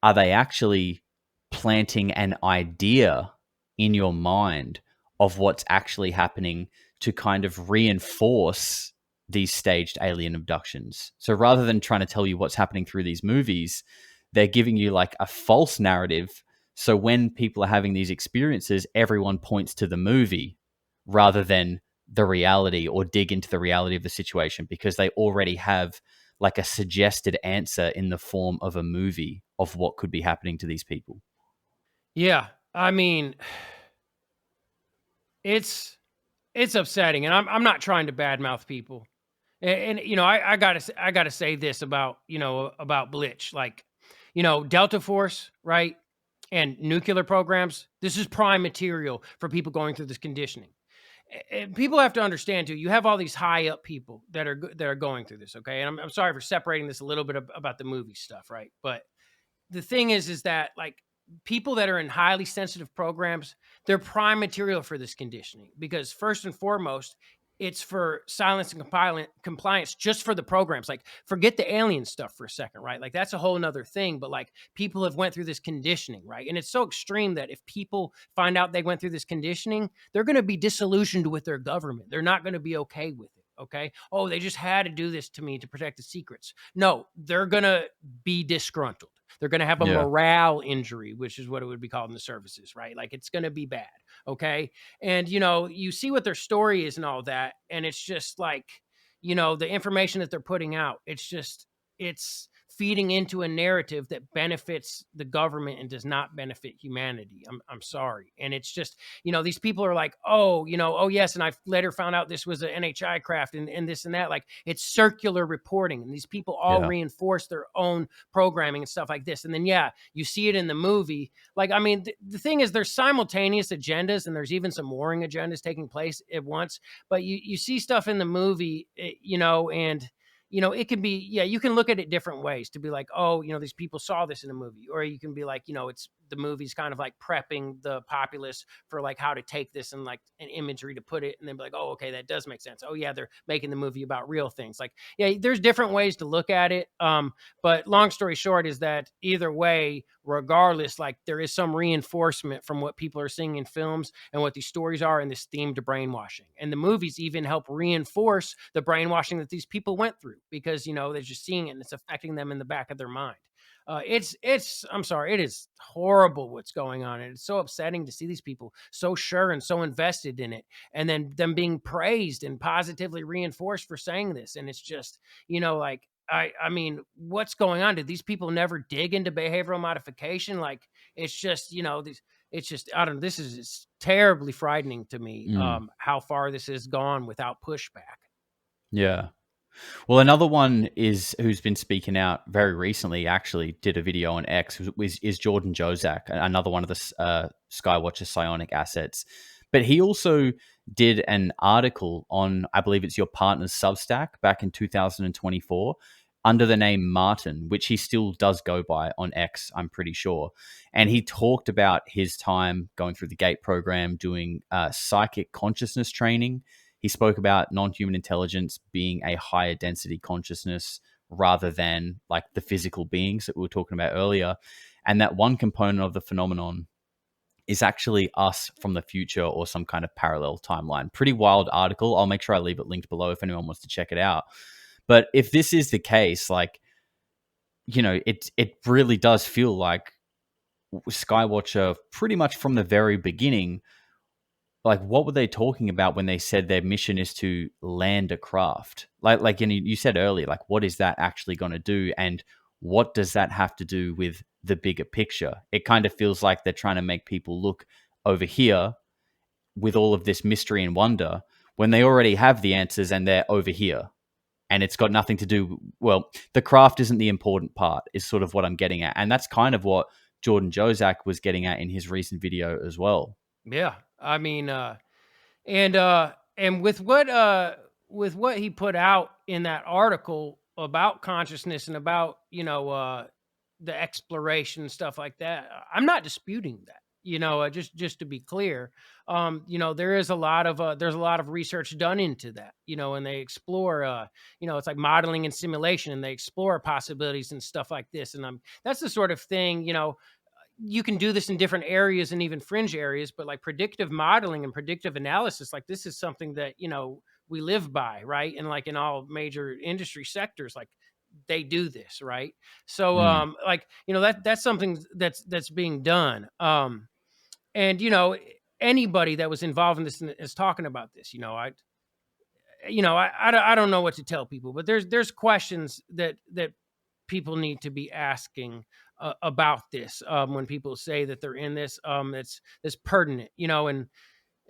are they actually planting an idea in your mind of what's actually happening to kind of reinforce these staged alien abductions? So rather than trying to tell you what's happening through these movies, they're giving you like a false narrative. So when people are having these experiences, everyone points to the movie rather than the reality, or dig into the reality of the situation, because they already have like a suggested answer in the form of a movie of what could be happening to these people.
Yeah. I mean, it's upsetting, and I'm not trying to badmouth people. And I gotta say this about Blitch, like, Delta Force, right? And nuclear programs. This is prime material for people going through this conditioning. And people have to understand too. You have all these high up people that are going through this. Okay, and I'm sorry for separating this a little bit about the movie stuff, right? But the thing is that, like, people that are in highly sensitive programs, they're prime material for this conditioning, because first and foremost, it's for silence and compliance just for the programs. Like, forget the alien stuff for a second, right? Like, that's a whole nother thing. But like, people have went through this conditioning, right? And it's so extreme that if people find out they went through this conditioning, they're going to be disillusioned with their government. They're not going to be okay with it. Okay. Oh, they just had to do this to me to protect the secrets. No, they're going to be disgruntled. They're going to have a morale injury, which is what it would be called in the services, right? Like, it's going to be bad. Okay. And, you see what their story is and all that. And it's just like, the information that they're putting out, it's feeding into a narrative that benefits the government and does not benefit humanity. I'm sorry. And it's just, these people are like, oh yes. And I later found out this was an NHI craft and this and that. Like, it's circular reporting, and these people all reinforce their own programming and stuff like this. And then, you see it in the movie. Like, I mean, the thing is, there's simultaneous agendas, and there's even some warring agendas taking place at once, but you see stuff in the movie, and it can be, you can look at it different ways to be like, oh, these people saw this in a movie. Or you can be like, it's the movie's kind of like prepping the populace for like how to take this and like an imagery to put it, and then be like, oh, okay, that does make sense. Oh yeah, they're making the movie about real things. Like, there's different ways to look at it. But long story short is that either way, regardless, like, there is some reinforcement from what people are seeing in films and what these stories are, and this theme to brainwashing. And the movies even help reinforce the brainwashing that these people went through, because, they're just seeing it and it's affecting them in the back of their mind. I'm sorry, it is horrible what's going on. And it's so upsetting to see these people so sure and so invested in it, and then them being praised and positively reinforced for saying this. And it's just, like, I mean, what's going on? Did these people never dig into behavioral modification? Like, it's just, it's just, I don't know. This is terribly frightening to me, how far this has gone without pushback.
Yeah. Well, another one who's been speaking out very recently, actually did a video on X, is Jordan Jozak, another one of the Skywatcher psionic assets. But he also did an article on, I believe it's your partner's Substack, back in 2024, under the name Martin, which he still does go by on X, I'm pretty sure. And he talked about his time going through the GATE program, doing psychic consciousness training. He spoke about non-human intelligence being a higher density consciousness rather than like the physical beings that we were talking about earlier. And that one component of the phenomenon is actually us from the future or some kind of parallel timeline. Pretty wild article. I'll make sure I leave it linked below if anyone wants to check it out. But if this is the case, like, it really does feel like Skywatcher, pretty much from the very beginning, like, what were they talking about when they said their mission is to land a craft? Like you said earlier, like, what is that actually going to do, and what does that have to do with the bigger picture? It kind of feels like they're trying to make people look over here with all of this mystery and wonder when they already have the answers and they're over here. And it's got nothing to do, well, the craft isn't the important part, is sort of what I'm getting at. And that's kind of what Jordan Jozak was getting at in his recent video as well.
Yeah. I mean, and with what he put out in that article about consciousness and about, the exploration and stuff like that, I'm not disputing that. Just to be clear, there is a lot of there's a lot of research done into that, and they explore, it's like modeling and simulation, and they explore possibilities and stuff like this. And that's the sort of thing, you can do this in different areas and even fringe areas, but like predictive modeling and predictive analysis, like this is something that, we live by, right? And like in all major industry sectors, like they do this, right? So, that's something that's being done. And, anybody that was involved in this is talking about this, I don't know what to tell people, but there's questions that people need to be asking about this when people say that they're in this. It's pertinent,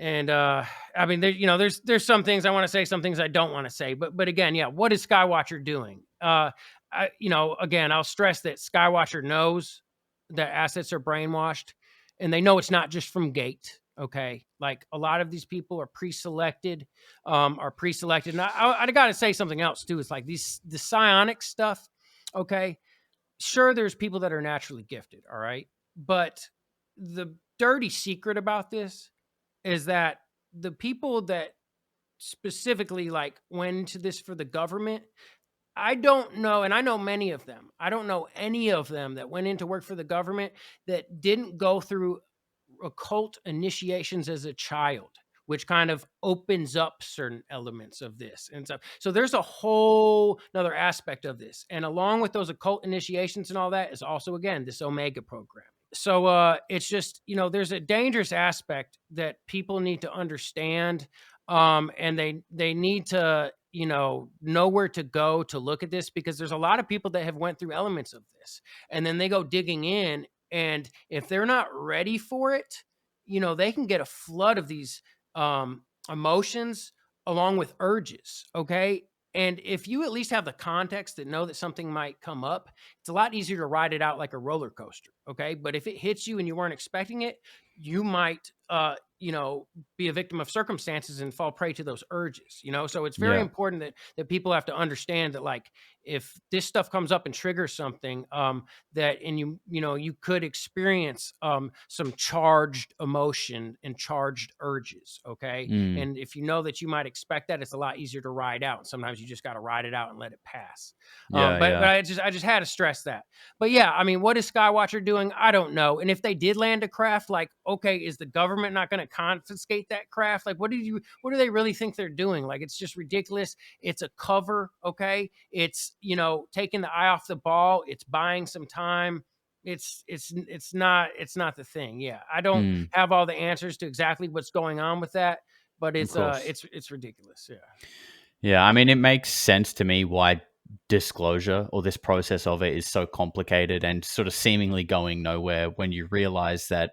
and I mean, there's some things I want to say, some things I don't want to say, but again, yeah, what is Skywatcher doing? Again, I'll stress that Skywatcher knows that assets are brainwashed, and they know it's not just from Gate. Okay, like a lot of these people are pre-selected. And I got to say something else too. It's like the psionic stuff. Okay, sure, there's people that are naturally gifted. All right, but the dirty secret about this is that the people that specifically like went into this for the government, I don't know, and I know many of them. I don't know any of them that went into work for the government that didn't go through occult initiations as a child, which kind of opens up certain elements of this. And so there's a whole another aspect of this. And along with those occult initiations and all that is also, again, this Omega program. So it's just, there's a dangerous aspect that people need to understand. And they need to, know where to go to look at this, because there's a lot of people that have went through elements of this and then they go digging in. And if they're not ready for it, they can get a flood of these emotions along with urges. Okay. And if you at least have the context to know that something might come up, it's a lot easier to ride it out like a roller coaster. Okay. But if it hits you and you weren't expecting it, you might, be a victim of circumstances and fall prey to those urges, So it's very important that people have to understand that, like, if this stuff comes up and triggers something, you could experience some charged emotion and charged urges. Okay. And if you know that you might expect that, it's a lot easier to ride out. Sometimes you just got to ride it out and let it pass. But I just had to stress that. But yeah, I mean, what is Skywatcher doing? I don't know. And if they did land a craft, like, okay, is the government not going to confiscate that craft? Like, what do they really think they're doing? Like, it's just ridiculous. It's a cover. Okay. It's, taking the eye off the ball. It's buying some time. It's not the thing. Yeah. I don't have all the answers to exactly what's going on with that, but it's ridiculous. Yeah.
Yeah. I mean, it makes sense to me why disclosure or this process of it is so complicated and sort of seemingly going nowhere when you realize that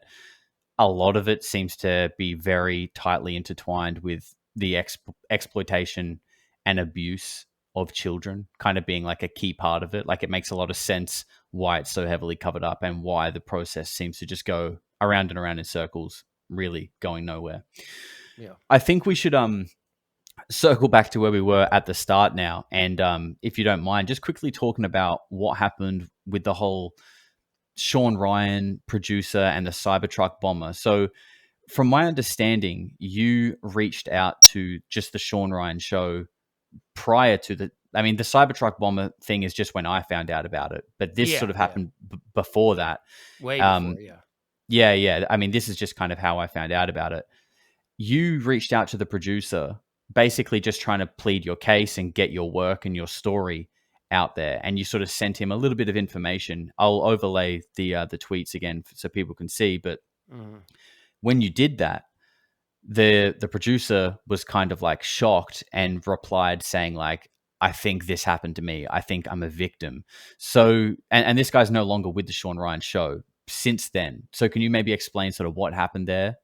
a lot of it seems to be very tightly intertwined with the exploitation and abuse of children kind of being like a key part of it. Like, it makes a lot of sense why it's so heavily covered up and why the process seems to just go around and around in circles, really going nowhere.
Yeah.
I think we should circle back to where we were at the start now. And if you don't mind, just quickly talking about what happened with the whole Sean Ryan producer and the Cybertruck bomber. So from my understanding, you reached out to just the Sean Ryan show prior to the Cybertruck bomber thing is just when I found out about it, but this sort of happened before that.
Way before, yeah.
Yeah. I mean, this is just kind of how I found out about it. You reached out to the producer, basically just trying to plead your case and get your work and your story. out there, and you sort of sent him a little bit of information. I'll overlay the tweets again so people can see. But when you did that, the producer was kind of like shocked and replied saying like, I think this happened to me. I think I'm a victim. So, and this guy's no longer with the Sean Ryan show since then. So can you maybe explain sort of what happened there?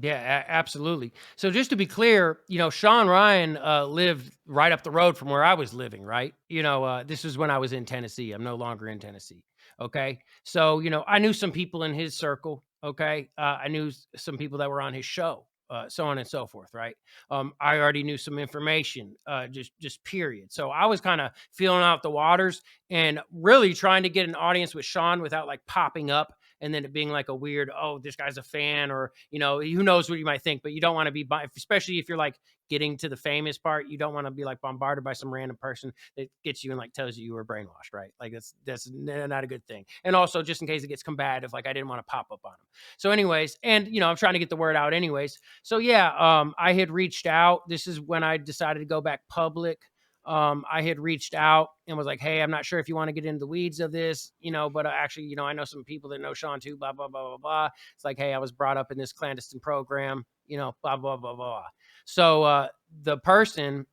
Yeah, absolutely. So just to be clear, Sean Ryan lived right up the road from where I was living, right? This is when I was in Tennessee. I'm no longer in Tennessee. Okay. So, I knew some people in his circle. Okay. I knew some people that were on his show, so on and so forth. Right. I already knew some information, just period. So I was kind of feeling out the waters and really trying to get an audience with Sean without like popping up and then it being like a weird, oh, this guy's a fan, or, who knows what you might think, but you don't want to be, especially if you're like getting to the famous part, you don't want to be like bombarded by some random person that gets you and like tells you were brainwashed, right? Like that's not a good thing. And also just in case it gets combative, like I didn't want to pop up on them. So anyways, and I'm trying to get the word out anyways. So yeah, I had reached out. This is when I decided to go back public. I had reached out and was like, hey, I'm not sure if you want to get into the weeds of this, but actually, I know some people that know Sean too, blah, blah, blah, blah, blah. It's like, hey, I was brought up in this clandestine program, blah, blah, blah, blah. So the person,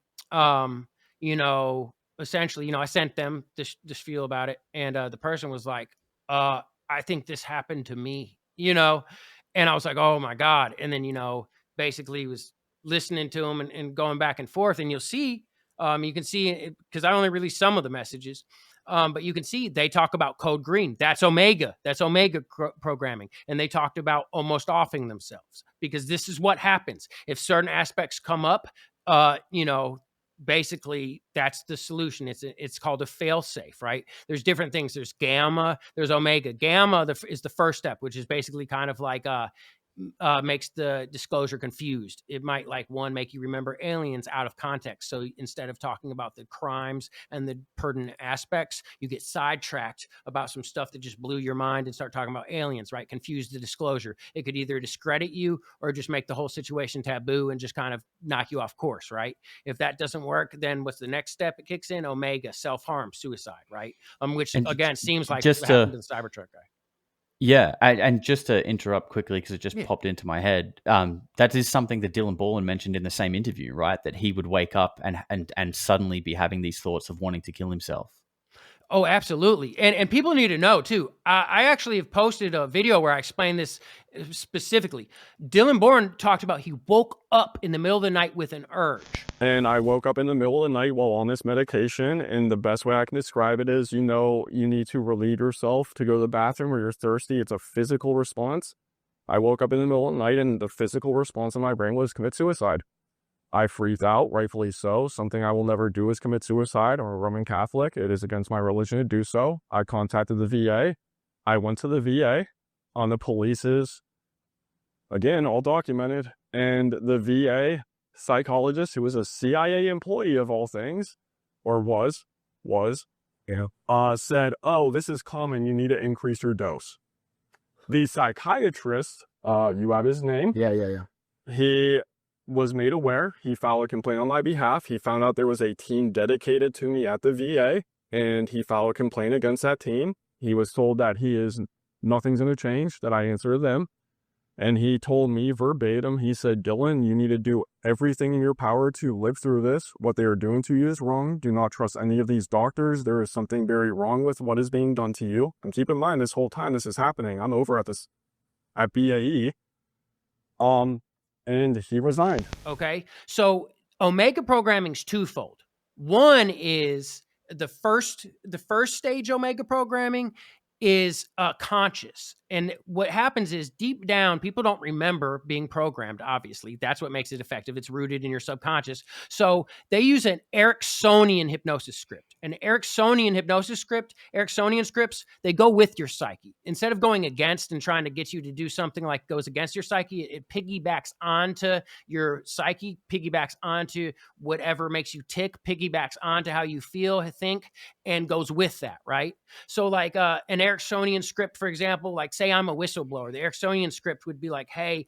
essentially, I sent them this spiel about it. And the person was like, I think this happened to me, and I was like, oh my God. And then, basically was listening to him and going back and forth. And you'll see, you can see, because I only released some of the messages, but you can see they talk about code green. That's Omega. That's Omega programming. And they talked about almost offing themselves, because this is what happens. If certain aspects come up, basically that's the solution. It's called a fail safe, right? There's different things. There's gamma, there's Omega. Gamma is the first step, which is basically kind of like makes the disclosure confused. It might make you remember aliens out of context. So instead of talking about the crimes and the pertinent aspects, you get sidetracked about some stuff that just blew your mind and start talking about aliens, right? Confuse the disclosure. It could either discredit you or just make the whole situation taboo and just kind of knock you off course, right? If that doesn't work, then what's the next step? It kicks in Omega, self-harm, suicide, right? Which again seems like what happened to the Cybertruck guy.
Yeah, and just to interrupt quickly, because it just popped into my head, that is something that Dylan Borland mentioned in the same interview, right? That he would wake up and suddenly be having these thoughts of wanting to kill himself.
Oh, absolutely. And people need to know, too. I actually have posted a video where I explain this specifically. Dylan Bourne talked about he woke up in the middle of the night with an urge.
And I woke up in the middle of the night while on this medication. And the best way I can describe it is, you need to relieve yourself to go to the bathroom or you're thirsty. It's a physical response. I woke up in the middle of the night and the physical response in my brain was commit suicide. I freaked out, rightfully so. Something I will never do is commit suicide. I'm a Roman Catholic. It is against my religion to do so. I contacted the VA. I went to the VA on the police's, again, all documented. And the VA psychologist, who was a CIA employee of all things, or was, said, oh, this is common. You need to increase your dose. The psychiatrist, you have his name.
Yeah.
He was made aware. He filed a complaint on my behalf. He found out there was a team dedicated to me at the VA, and he filed a complaint against that team. He was told that nothing's going to change, that I answer them. And he told me verbatim, he said, Dylan, you need to do everything in your power to live through this. What they are doing to you is wrong. Do not trust any of these doctors. There is something very wrong with what is being done to you. And keep in mind, this whole time this is happening, I'm over at BAE. And he resigned.
Okay. So Omega programming's twofold. One is the first stage Omega programming is conscious. And what happens is deep down, people don't remember being programmed, obviously. That's what makes it effective. It's rooted in your subconscious. So they use an Ericksonian hypnosis script. An Ericksonian hypnosis script, Ericksonian scripts, they go with your psyche. Instead of going against and trying to get you to do something like goes against your psyche, it piggybacks onto your psyche, piggybacks onto whatever makes you tick, piggybacks onto how you feel, think, and goes with that, right? So like an Ericksonian script, for example, like say I'm a whistleblower. The Ericksonian script would be like, hey,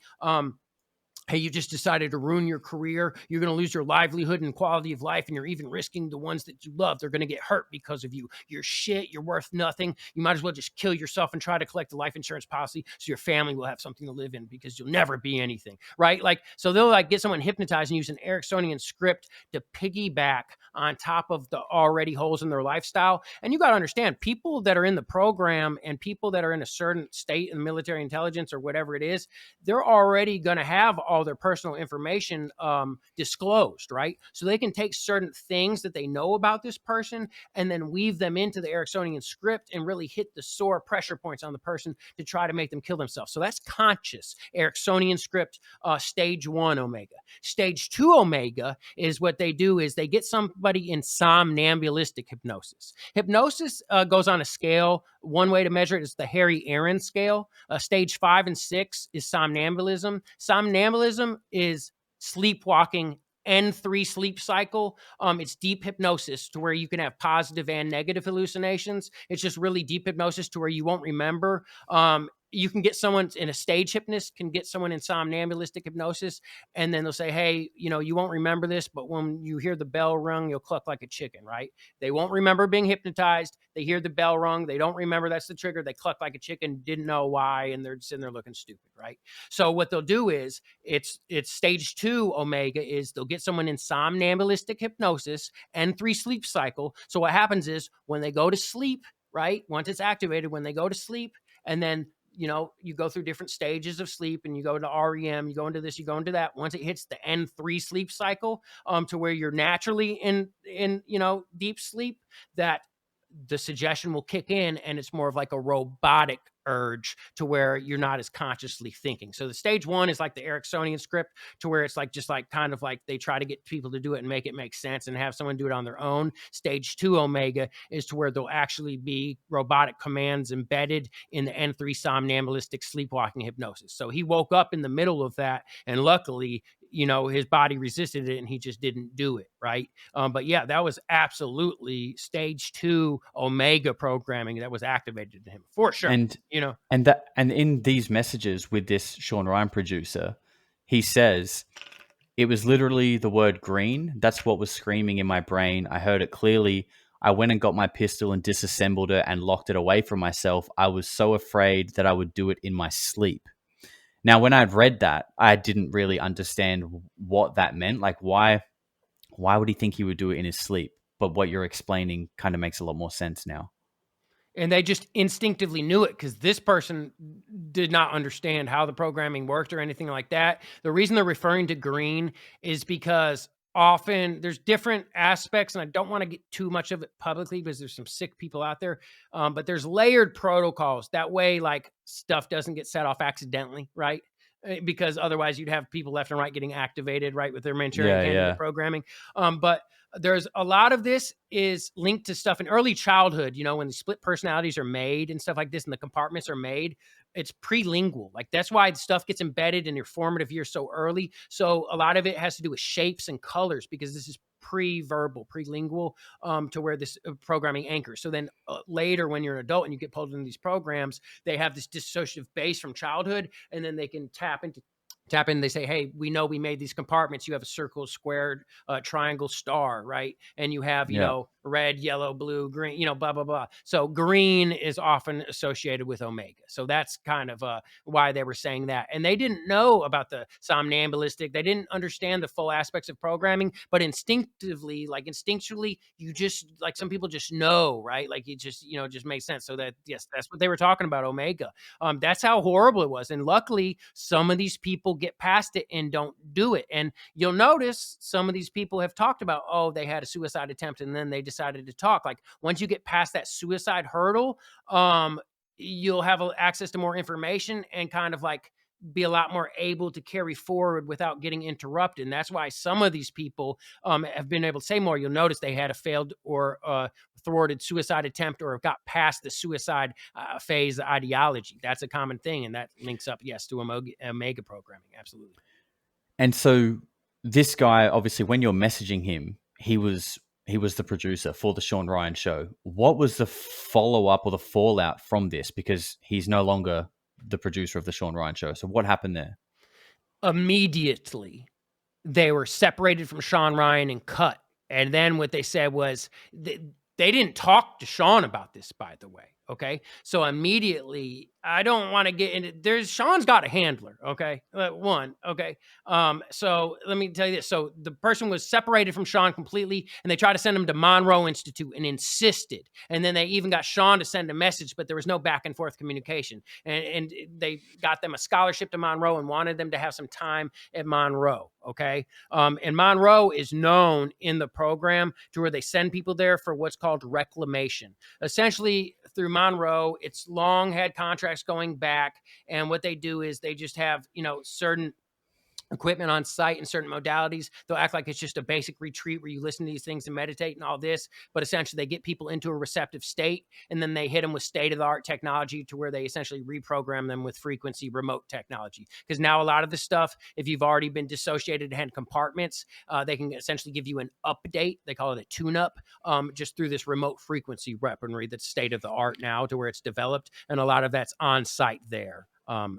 hey, you just decided to ruin your career. You're going to lose your livelihood and quality of life, and you're even risking the ones that you love. They're going to get hurt because of you. You're shit. You're worth nothing. You might as well just kill yourself and try to collect a life insurance policy so your family will have something to live in, because you'll never be anything, right? Like, so they'll like get someone hypnotized and use an Ericksonian script to piggyback on top of the already holes in their lifestyle. And you got to understand, people that are in the program and people that are in a certain state in military intelligence or whatever it is, they're already going to have all their personal information disclosed, right? So they can take certain things that they know about this person and then weave them into the Ericksonian script and really hit the sore pressure points on the person to try to make them kill themselves. So that's conscious Ericksonian script, stage 1 Omega. Stage 2 Omega is what they do is they get somebody in somnambulistic hypnosis. Hypnosis goes on a scale. One way to measure it is the Harry Aaron scale. Stage 5 and 6 is somnambulism. Somnambulism is sleepwalking N3 sleep cycle. It's deep hypnosis to where you can have positive and negative hallucinations. It's just really deep hypnosis to where you won't remember. You can get someone in a stage hypnotist, can get someone in somnambulistic hypnosis, and then they'll say, hey, you know, you won't remember this, but when you hear the bell rung, you'll cluck like a chicken, right? They won't remember being hypnotized. They hear the bell rung. They don't remember that's the trigger. They cluck like a chicken, didn't know why, and they're sitting there looking stupid, right? So what they'll do is, it's stage 2 Omega is they'll get someone in somnambulistic hypnosis and N3 sleep cycle. So what happens is when they go to sleep, right? Once it's activated, when they go to sleep, and then you know, you go through different stages of sleep and you go to REM, you go into this, you go into that. Once it hits the N3 sleep cycle, to where you're naturally in, you know, deep sleep, that the suggestion will kick in and it's more of like a robotic urge to where you're not as consciously thinking. So the stage 1 is like the Ericksonian script to where it's like, just like kind of like they try to get people to do it and make it make sense and have someone do it on their own. Stage 2 Omega is to where there'll actually be robotic commands embedded in the N3 somnambulistic sleepwalking hypnosis. So he woke up in the middle of that, and luckily, you know, his body resisted it and he just didn't do it, right? But yeah, that was absolutely stage 2 Omega programming that was activated to him for sure.
And
you know,
and in these messages with this Sean Ryan producer, he says it was literally the word green. That's what was screaming in my brain. I heard it clearly. I went and got my pistol and disassembled it and locked it away from myself. I was so afraid that I would do it in my sleep. Now, when I'd read that, I didn't really understand what that meant. Like, why would he think he would do it in his sleep? But what you're explaining kind of makes a lot more sense now.
and they just instinctively knew it because this person did not understand how the programming worked or anything like that. The reason they're referring to green is because often there's different aspects, and I don't want to get too much of it publicly because there's some sick people out there, but there's layered protocols. That way, like, stuff doesn't get set off accidentally, right? Because otherwise you'd have people left and right getting activated, right, with their Manchurian candidate programming. But there's a lot of this is linked to stuff in early childhood, you know, when the split personalities are made and stuff like this and the compartments are made. It's prelingual. Like, that's why the stuff gets embedded in your formative years so early. So a lot of it has to do with shapes and colors because this is pre-verbal, prelingual, to where this programming anchors. So then later when you're an adult and you get pulled into these programs, they have this dissociative base from childhood, and then they can tap in. They say, hey, we know we made these compartments. You have a circle, squared, triangle, star, right? And you have, you know, red, yellow, blue, green, you know, blah, blah, blah. So green is often associated with Omega. So that's kind of why they were saying that. And they didn't know about the somnambulistic. They didn't understand the full aspects of programming, but instinctively, you just, like, some people just know, right? Like, it just, you know, just makes sense. So that, yes, that's what they were talking about, Omega. That's how horrible it was. And luckily, some of these people get past it and don't do it. And you'll notice some of these people have talked about, oh, they had a suicide attempt and then they decided to talk. Like, once you get past that suicide hurdle, you'll have access to more information and kind of like be a lot more able to carry forward without getting interrupted. And that's why some of these people have been able to say more. You'll notice they had a failed or thwarted suicide attempt or have got past the suicide phase ideology. That's a common thing. And that links up, yes, to Omega programming. Absolutely.
And so this guy, obviously, when you're messaging him, he was the producer for the Sean Ryan show. What was the follow-up or the fallout from this? Because he's no longer the producer of the Sean Ryan show. So what happened there?
Immediately, they were separated from Sean Ryan and cut. And then what they said was they didn't talk to Sean about this, by the way. Okay. So immediately, I don't want to get into Sean's got a handler. Okay. One. Okay. So let me tell you this. So the person was separated from Sean completely, and they tried to send him to Monroe Institute and insisted. And then they even got Sean to send a message, but there was no back and forth communication. And they got them a scholarship to Monroe and wanted them to have some time at Monroe. Okay. And Monroe is known in the program to where they send people there for what's called reclamation. Essentially, through Monroe, it's long had contracts going back. And what they do is they just have, certain equipment on site and certain modalities. They'll act like it's just a basic retreat where you listen to these things and meditate and all this, but essentially they get people into a receptive state, and then they hit them with state-of-the-art technology to where they essentially reprogram them with frequency remote technology. Because now a lot of this stuff, if you've already been dissociated and had compartments, they can essentially give you an update. They call it a tune-up, just through this remote frequency weaponry that's state-of-the-art now to where it's developed, and a lot of that's on site there.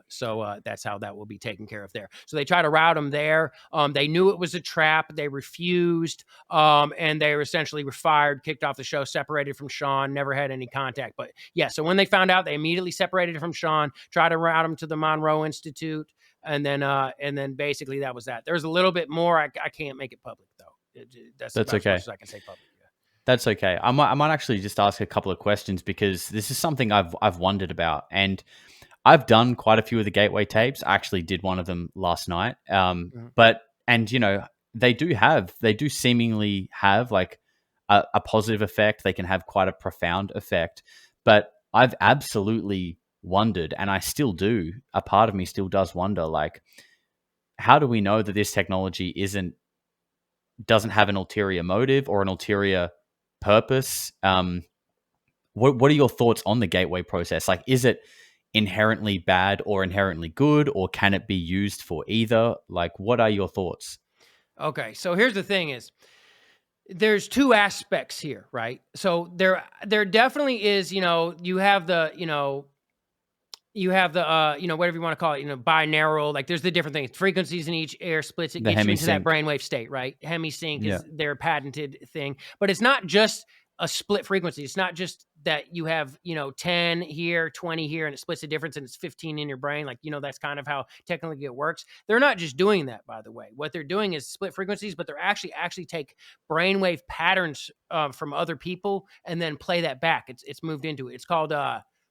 So that's how that will be taken care of there. So they try to route them there. They knew it was a trap. They refused, and they were essentially fired, kicked off the show, separated from Sean, never had any contact. But yeah, so when they found out, they immediately separated from Sean, tried to route him to the Monroe Institute, and then basically that was that. There's a little bit more. I can't make it public though. That's about
okay.
as much as I can say public.
That's okay. I might actually just ask a couple of questions, because this is something I've wondered about, and I've done quite a few of the Gateway tapes. I actually did one of them last night. But they do seemingly have like a positive effect. They can have quite a profound effect. But I've absolutely wondered, and I still do, a part of me still does wonder, like, how do we know that this technology doesn't have an ulterior motive or an ulterior purpose? What are your thoughts on the Gateway process? Like, is it inherently bad or inherently good, or can it be used for either? Like, what are your thoughts?
Okay, so here's the thing is, there's two aspects here, right? So there definitely is, you have the, whatever you want to call it, binaural, like there's the different things, frequencies in each air splits, it gets you into that brainwave state, right? Hemisync is their patented thing, but it's not just a split frequency. It's not just that you have, 10 here, 20 here, and it splits the difference and it's 15 in your brain. Like, that's kind of how technically it works. They're not just doing that, by the way. What they're doing is split frequencies, but they're actually take brainwave patterns from other people and then play that back. It's moved into it. It's called,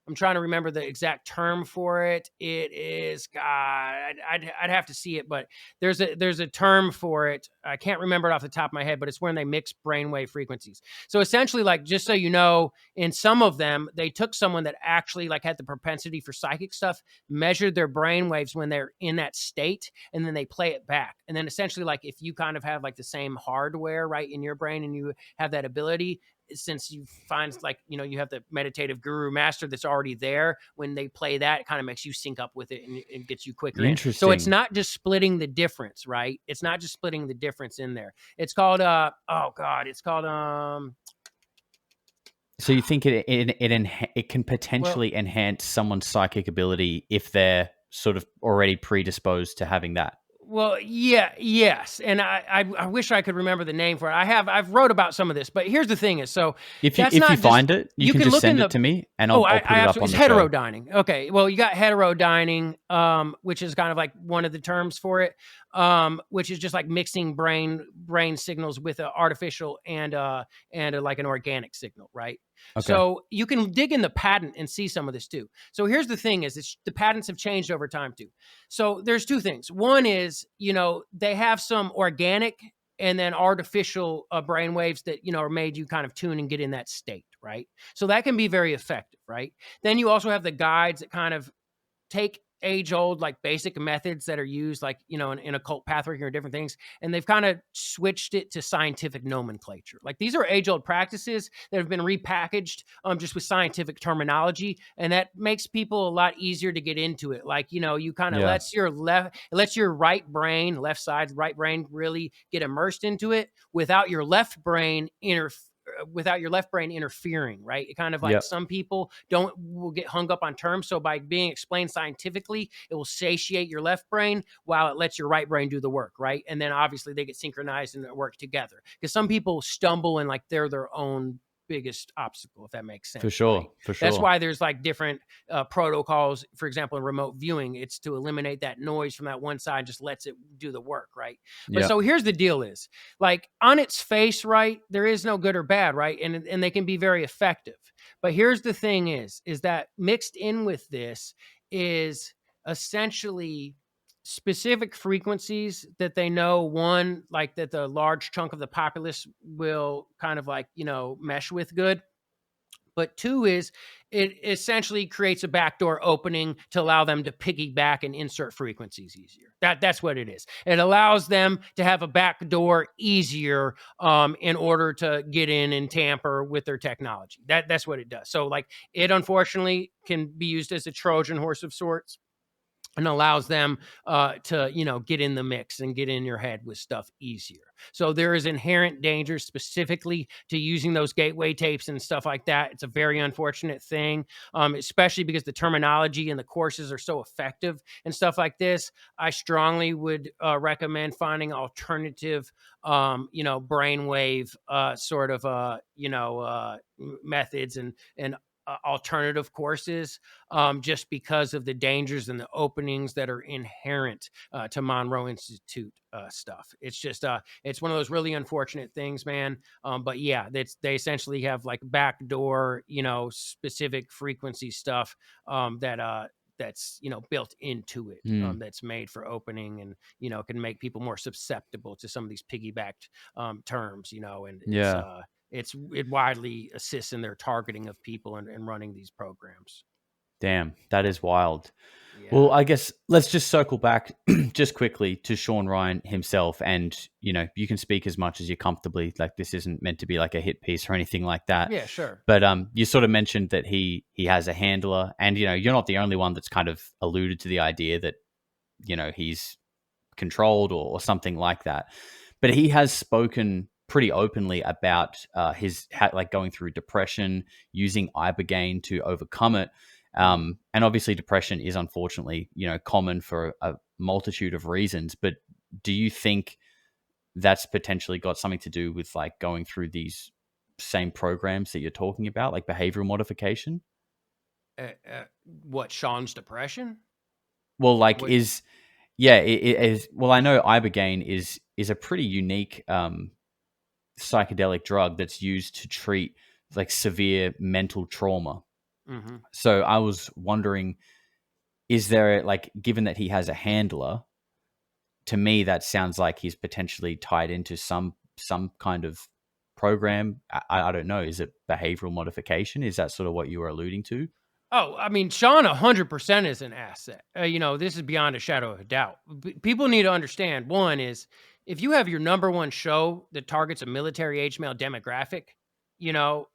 I'm trying to remember the exact term for it. It is, God, I'd have to see it, but there's a term for it. I can't remember it off the top of my head, but it's when they mix brainwave frequencies. So essentially, like, just so you know, in some of them, they took someone that actually like had the propensity for psychic stuff, measured their brainwaves when they're in that state, and then they play it back. And then essentially, like, if you kind of have like the same hardware right in your brain and you have that ability, since you find like, you have the meditative guru master that's already there, when they play that, it kind of makes you sync up with it and it gets you quicker.
Interesting.
So it's not just splitting the difference, right? It's not just splitting the difference in there. It's called,
so you think it can potentially enhance someone's psychic ability if they're sort of already predisposed to having that?
Well, yes, and I wish I could remember the name for it. I've wrote about some of this, but here's the thing: is so
if you find it, you can just send it to me, and I'll put it up on the show.
It's heterodyning. Okay, well, you got heterodyning, which is kind of like one of the terms for it, which is just like mixing brain signals with an artificial and like an organic signal, right? Okay. So you can dig in the patent and see some of this too. So here's the thing is the patents have changed over time too. So there's two things. One is, they have some organic and then artificial brainwaves that, are made you kind of tune and get in that state, right? So that can be very effective, right? Then you also have the guides that kind of take age-old, like basic methods that are used, like, in occult pathwork or different things, and they've kind of switched it to scientific nomenclature. Like, these are age-old practices that have been repackaged just with scientific terminology, and that makes people a lot easier to get into it. Like, you kind of lets your right brain really get immersed into it without your left brain without your left brain interfering, right? It kind of like
Yep.
some people will get hung up on terms. So by being explained scientifically, it will satiate your left brain while it lets your right brain do the work, right? And then obviously they get synchronized and they work together. Because some people stumble and like they're their own biggest obstacle, if that makes sense.
For sure.
Right?
For sure.
That's why there's like different protocols. For example, in remote viewing, it's to eliminate that noise from that one side, just lets it do the work, right? But
Yep.
so here's the deal is, like on its face, right, there is no good or bad, right? And they can be very effective. But here's the thing is that mixed in with this is essentially specific frequencies that they know, one, like that the large chunk of the populace will kind of like, mesh with good. But two is it essentially creates a backdoor opening to allow them to piggyback and insert frequencies easier. That's what it is. It allows them to have a backdoor easier in order to get in and tamper with their technology. That's what it does. So like it unfortunately can be used as a Trojan horse of sorts, and allows them to, get in the mix and get in your head with stuff easier. So there is inherent danger specifically to using those gateway tapes and stuff like that. It's a very unfortunate thing, especially because the terminology and the courses are so effective and stuff like this. I strongly would recommend finding alternative, brainwave sort of, methods and alternative courses, just because of the dangers and the openings that are inherent to Monroe Institute stuff. It's just it's one of those really unfortunate things, man. But yeah, they essentially have like backdoor, specific frequency stuff that's built into it, that's made for opening and can make people more susceptible to some of these piggybacked terms, and it widely assists in their targeting of people and running these programs.
Damn, that is wild.
Yeah.
Well, I guess let's just circle back just quickly to Sean Ryan himself. And, you can speak as much as you comfortably. Like, this isn't meant to be like a hit piece or anything like that.
Yeah, sure.
But you sort of mentioned that he has a handler. And, you're not the only one that's kind of alluded to the idea that, he's controlled or something like that. But he has spoken pretty openly about his going through depression, using ibogaine to overcome it. And obviously depression is unfortunately, common for a multitude of reasons. But do you think that's potentially got something to do with like going through these same programs that you're talking about, like behavioral modification?
What, Sean's depression?
Well, like it is. Well, I know ibogaine is a pretty unique psychedelic drug that's used to treat like severe mental trauma.
Mm-hmm.
So I was wondering, is there like, given that he has a handler, to me that sounds like he's potentially tied into some kind of program. I don't know. Is it behavioral modification? Is that sort of what you were alluding to?
Oh, I mean, Sean 100% is an asset. This is beyond a shadow of a doubt. People need to understand, one is, if you have your number one show that targets a military-age male demographic, do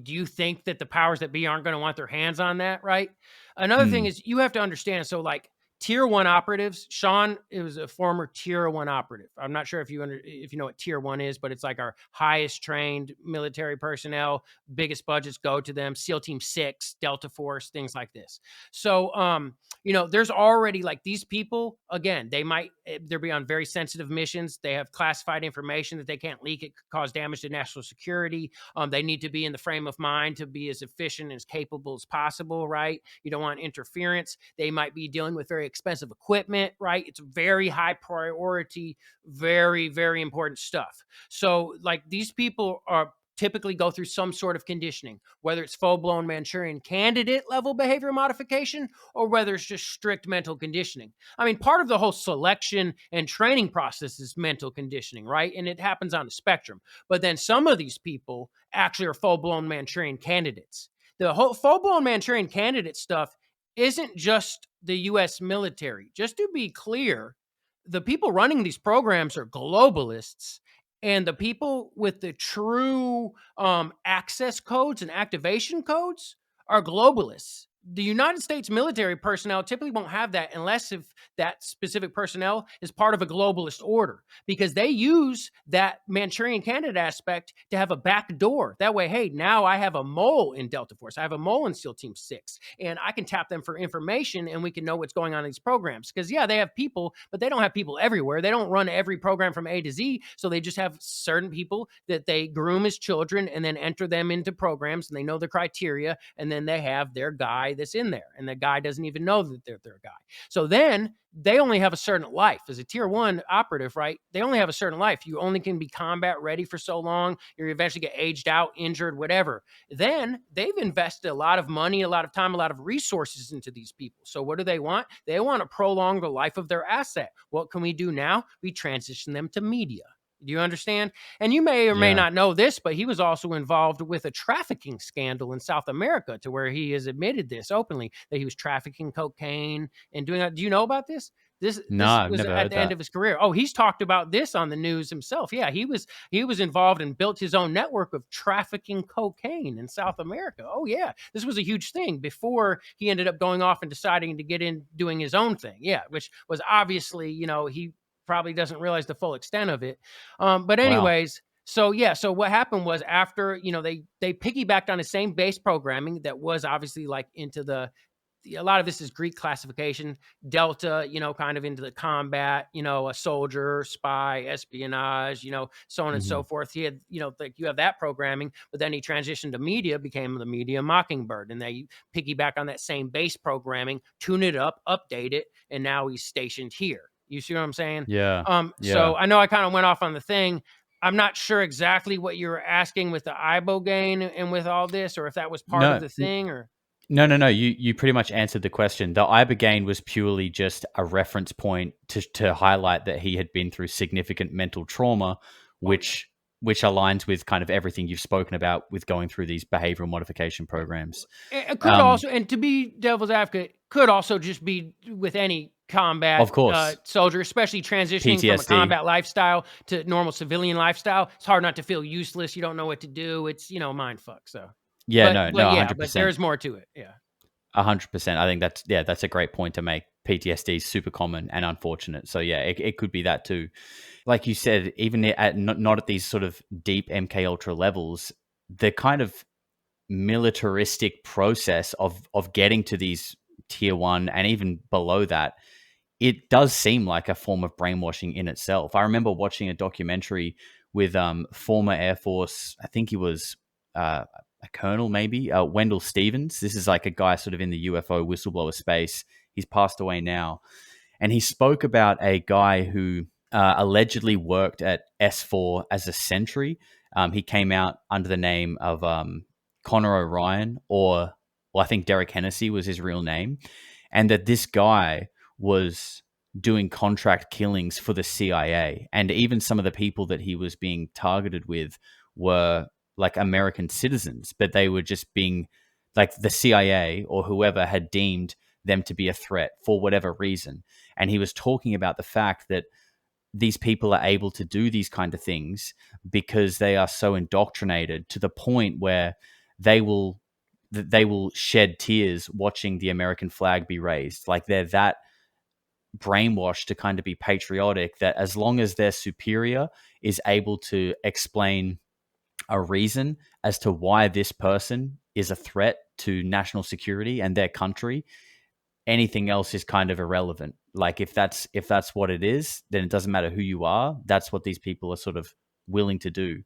you think that the powers that be aren't going to want their hands on that, right? Another thing is you have to understand, so like Tier 1 operatives, Sean was a former Tier 1 operative. I'm not sure if you know what Tier 1 is, but it's like our highest trained military personnel, biggest budgets go to them, SEAL Team 6, Delta Force, things like this. So, there's already like these people, again, they're be on very sensitive missions. They have classified information that they can't leak. It could cause damage to national security. They need to be in the frame of mind to be as efficient and as capable as possible, right? You don't want interference. They might be dealing with very expensive equipment, right? It's very high priority, very, very important stuff. So like these people are typically go through some sort of conditioning, whether it's full-blown Manchurian candidate level behavior modification or whether it's just strict mental conditioning. I mean, part of the whole selection and training process is mental conditioning, right? And it happens on a spectrum. But then some of these people actually are full-blown Manchurian candidates. The whole full-blown Manchurian candidate stuff isn't just the U.S. military. Just to be clear, the people running these programs are globalists, and the people with the true access codes and activation codes are globalists. the United States military personnel typically won't have that unless if that specific personnel is part of a globalist order, because they use that Manchurian candidate aspect to have a back door. That way, hey, now I have a mole in Delta Force. I have a mole in SEAL Team 6, and I can tap them for information, and we can know what's going on in these programs. Because, yeah, they have people, but they don't have people everywhere. They don't run every program from A to Z, so they just have certain people that they groom as children and then enter them into programs, and they know the criteria, and then they have their guy that's in there, and the guy doesn't even know that they're their guy. So then they only have a certain life as a tier 1 operative, right? They only have a certain life. You only can be combat ready for so long. You eventually get aged out, injured, whatever. Then they've invested a lot of money, a lot of time, a lot of resources into these people. So what do they want? They want to prolong the life of their asset. What can we do now? We transition them to media. Do you understand? And you may or may not know this, but he was also involved with a trafficking scandal in South America, to where he has admitted this openly, that he was trafficking cocaine and doing that. Do you know about this? This
I've
was
never
at
heard
the
that.
end of his career. Oh, he's talked about this on the news himself. Yeah, he was involved and built his own network of trafficking cocaine in South America. Oh yeah, this was a huge thing before he ended up going off and deciding to get in doing his own thing. Yeah, which was obviously, he probably doesn't realize the full extent of it. But anyways, so what happened was, after, they piggybacked on the same base programming that was obviously like into a lot of this is Greek classification, Delta, kind of into the combat, a soldier, spy, espionage, so on and so forth. He had, like you have that programming, but then he transitioned to media, became the Media Mockingbird, and they piggyback on that same base programming, tune it up, update it, and now he's stationed here. You see what I'm saying?
Yeah.
So I know I kind of went off on the thing. I'm not sure exactly what you were asking with the ibogaine and with all this, or if that was part of the thing, or.
No. You pretty much answered the question. The ibogaine was purely just a reference point to highlight that he had been through significant mental trauma, which aligns with kind of everything you've spoken about with going through these behavioral modification programs.
It could also, and to be devil's advocate, could also just be with any combat
of course.
Soldier, especially transitioning
PTSD.
from a combat lifestyle to normal civilian lifestyle. It's hard not to feel useless. You don't know what to do. It's, mind fuck. So.
Yeah, no, 100%.
But there's more to it. Yeah.
100%. I think that's a great point to make. PTSD is super common and unfortunate. So yeah, it could be that too. Like you said, even at not at these sort of deep MKUltra levels, the kind of militaristic process of getting to these tier 1 and even below that, it does seem like a form of brainwashing in itself. I remember watching a documentary with former Air Force, I think he was a colonel maybe, Wendell Stevens. This is like a guy sort of in the UFO whistleblower space. He's passed away now. And he spoke about a guy who allegedly worked at S4 as a sentry. He came out under the name of Connor O'Ryan, or I think Derek Hennessy was his real name. And that this guy was doing contract killings for the CIA. And even some of the people that he was being targeted with were like American citizens, but they were just being like the CIA or whoever had deemed them to be a threat for whatever reason. And he was talking about the fact that these people are able to do these kind of things because they are so indoctrinated to the point where they will shed tears watching the American flag be raised. Like they're that brainwashed to kind of be patriotic that as long as their superior is able to explain a reason as to why this person is a threat to national security and their country, anything else is kind of irrelevant. Like if that's what it is, then it doesn't matter who you are. That's what these people are sort of willing to do.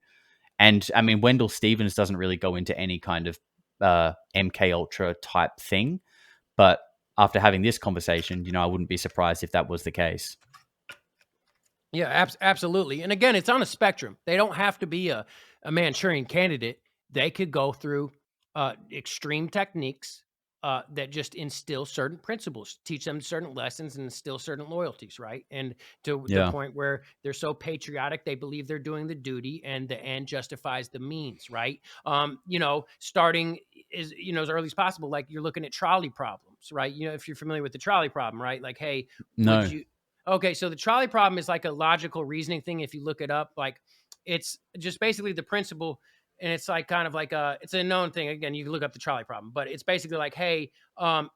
And I mean, Wendell Stevens doesn't really go into any kind of MKUltra type thing, but after having this conversation, I wouldn't be surprised if that was the case.
Yeah, absolutely. And again, it's on a spectrum. They don't have to be a Manchurian candidate. They could go through extreme techniques that just instill certain principles, teach them certain lessons, and instill certain loyalties, right? And to the point where they're so patriotic, they believe they're doing the duty, and the end justifies the means, right? Starting as early as possible. Like you're looking at trolley problems, right? If you're familiar with the trolley problem, right? Like, hey,
no.
Okay, so the trolley problem is like a logical reasoning thing. If you look it up, like it's just basically the principle and it's like kind of like it's a known thing. Again, you can look up the trolley problem, but it's basically like, hey,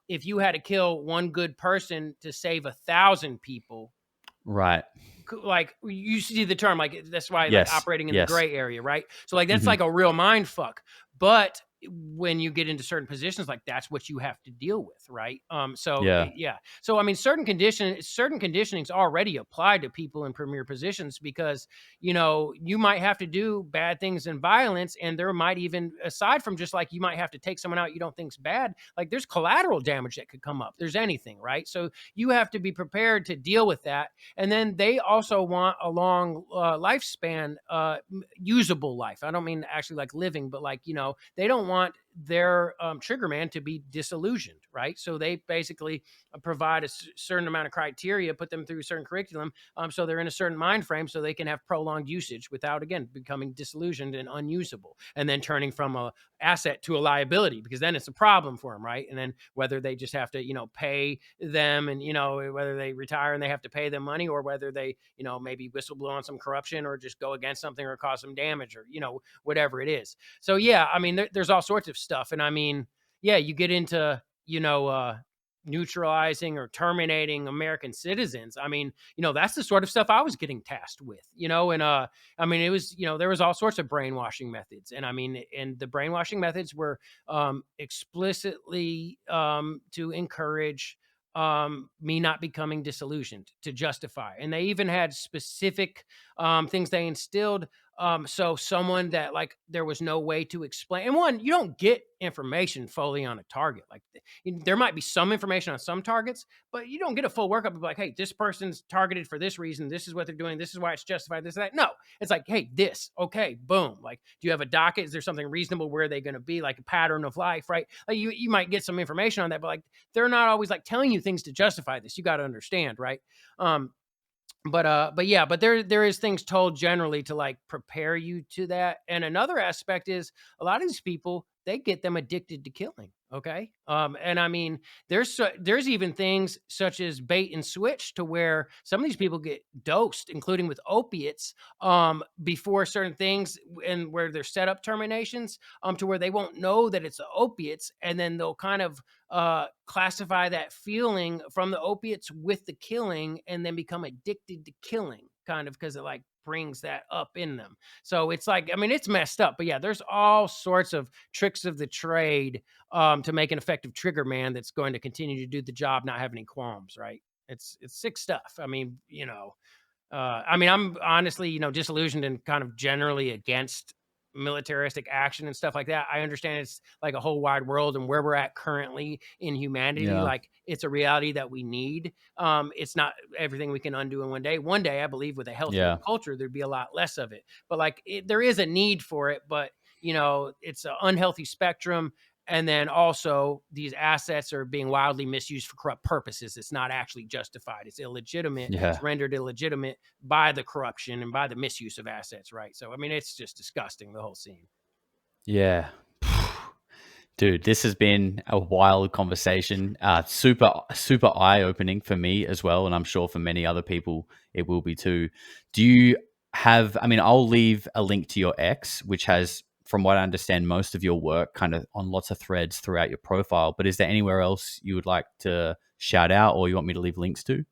if you had to kill one good person to save 1,000 people,
Right.
like you see the term, like that's why like
Yes.
operating in
Yes.
the gray area, right? So like that's
Mhm.
like a real mind fuck. But when you get into certain positions, like that's what you have to deal with, right? So
Yeah.
yeah. So I mean, certain conditionings already apply to people in premier positions because you know you might have to do bad things and violence, and there might even, aside from just like you might have to take someone out you don't think's bad, like there's collateral damage that could come up. There's anything, right? So you have to be prepared to deal with that. And then they also want a long lifespan, usable life. I don't mean actually like living, but like, you know, they don't want their trigger man to be disillusioned, right? So they basically provide a certain amount of criteria, put them through a certain curriculum, so they're in a certain mind frame so they can have prolonged usage without, again, becoming disillusioned and unusable, and then turning from a asset to a liability, because then it's a problem for them, right? And then whether they just have to, you know, pay them, and, you know, whether they retire and they have to pay them money, or whether they, you know, maybe whistleblow on some corruption or just go against something or cause some damage, or, you know, whatever it is. So yeah, I mean, there's all sorts of stuff. And I mean, yeah, you get into, you know, neutralizing or terminating American citizens. I mean, you know, that's the sort of stuff I was getting tasked with, you know, and I mean, it was, you know, there was all sorts of brainwashing methods. And I mean, and the brainwashing methods were explicitly to encourage me not becoming disillusioned, to justify. And they even had specific things they instilled. So someone that like there was no way to explain. And one, you don't get information fully on a target. Like there might be some information on some targets, but you don't get a full workup of like, hey, this person's targeted for this reason. This is what they're doing. This is why it's justified. This, that. No, it's like, hey, this, okay, boom. Like, do you have a docket? Is there something reasonable? Where are they going to be? Like a pattern of life, right? Like you might get some information on that, but like they're not always like telling you things to justify this. You got to understand, right? But yeah, but there is things told generally to like prepare you to that. And another aspect is a lot of these people, they get them addicted to killing. Okay. And I mean, there's even things such as bait and switch, to where some of these people get dosed, including with opiates, before certain things, and where they're set up terminations, to where they won't know that it's the opiates, and then they'll kind of classify that feeling from the opiates with the killing, and then become addicted to killing, kind of because it like brings that up in them. So it's like, I mean, it's messed up. But yeah, there's all sorts of tricks of the trade to make an effective trigger man that's going to continue to do the job, not have any qualms, right? It's sick stuff. I mean, you know, I mean, I'm honestly, you know, disillusioned and kind of generally against militaristic action and stuff like that. I understand it's like a whole wide world, and where we're at currently in humanity,
Yeah.
like it's a reality that we need. It's not everything we can undo in one day. One day, I believe with a healthier
Yeah.
culture, there'd be a lot less of it. But like, there is a need for it, but you know, it's an unhealthy spectrum. And then also these assets are being wildly misused for corrupt purposes. It's not actually justified. It's illegitimate.
Yeah.
It's rendered illegitimate by the corruption and by the misuse of assets, right? So, I mean, it's just disgusting, the whole scene.
Yeah. Dude, this has been a wild conversation. Super eye-opening for me as well, and I'm sure for many other people it will be too. Do you have, I mean, I'll leave a link to your X, which has, from what I understand, most of your work kind of on lots of threads throughout your profile. But is there anywhere else you would like to shout out, or you want me to leave links to?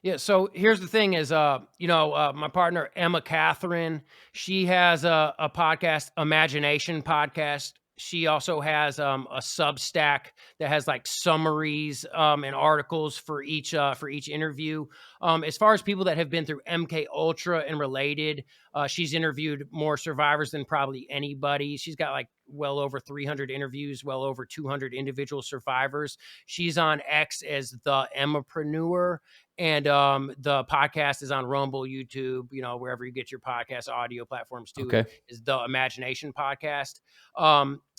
Yeah, so here's the thing is, you know, my partner, Katherine, she has a podcast, Imagination Podcast. She also has a Substack that has like summaries and articles for each interview. As far as people that have been through MKUltra and related, she's interviewed more survivors than probably anybody. She's got like well over 300 interviews, well over 200 individual survivors. She's on X as the Emmapreneur. And the podcast is on Rumble, YouTube, you know, wherever you get your podcast audio platforms too.
Okay.
Is the Imagination Podcast.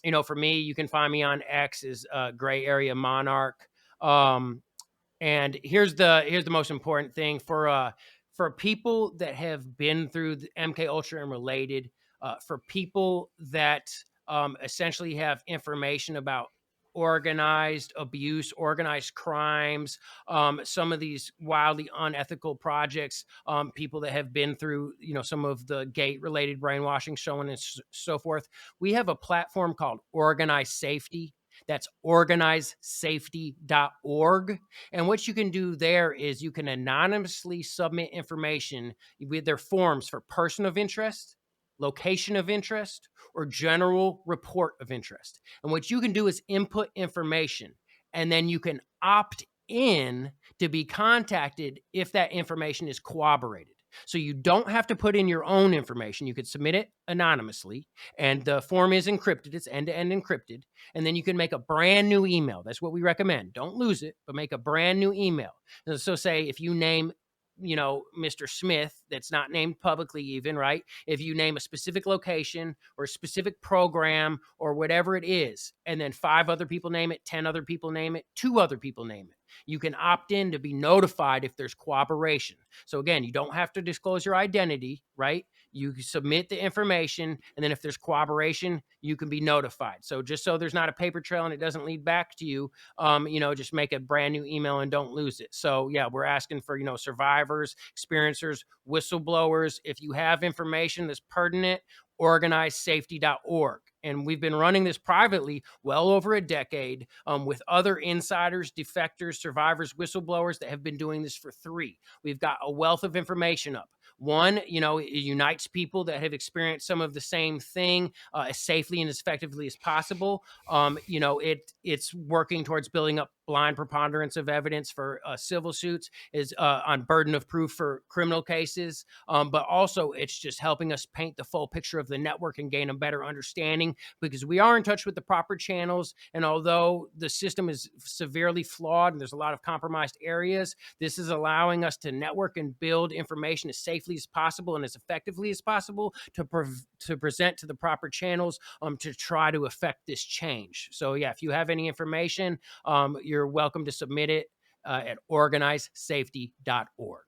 You know, for me, you can find me on X is Gray Area Monarch. And here's the most important thing for people that have been through the MKUltra and related, for people that essentially have information about organized abuse, organized crimes, some of these wildly unethical projects, people that have been through, some of the gate-related brainwashing, so on and so forth. We have a platform called Organized Safety. That's organizesafety.org. And what you can do there is you can anonymously submit information with their forms for person of interest, location of interest, or general report of interest. And what you can do is input information, and then you can opt in to be contacted if that information is corroborated. So you don't have to put in your own information. You could submit it anonymously, and the form is encrypted. It's end-to-end encrypted. And then you can make a brand new email. That's what we recommend. Don't lose it, but make a brand new email. So say if you name Mr. Smith, that's not named publicly even, right? If you name a specific location or a specific program or whatever it is, and then 5 other people name it, 10 other people name it, 2 other people name it, you can opt in to be notified if there's cooperation. So again, you don't have to disclose your identity, right? You submit the information, and then if there's cooperation, you can be notified. So just so there's not a paper trail and it doesn't lead back to you, just make a brand new email and don't lose it. So yeah, we're asking for, survivors, experiencers, whistleblowers. If you have information that's pertinent, organizesafety.org. And we've been running this privately well over a decade with other insiders, defectors, survivors, whistleblowers that have been doing this for 3. We've got a wealth of information up. One, it unites people that have experienced some of the same thing as safely and as effectively as possible. It's working towards building up blind preponderance of evidence for civil suits, is on burden of proof for criminal cases. But also it's just helping us paint the full picture of the network and gain a better understanding, because we are in touch with the proper channels. And although the system is severely flawed and there's a lot of compromised areas, this is allowing us to network and build information as safely as possible and as effectively as possible to present to the proper channels to try to affect this change. So yeah, if you have any information, you're welcome to submit it at organizesafety.org.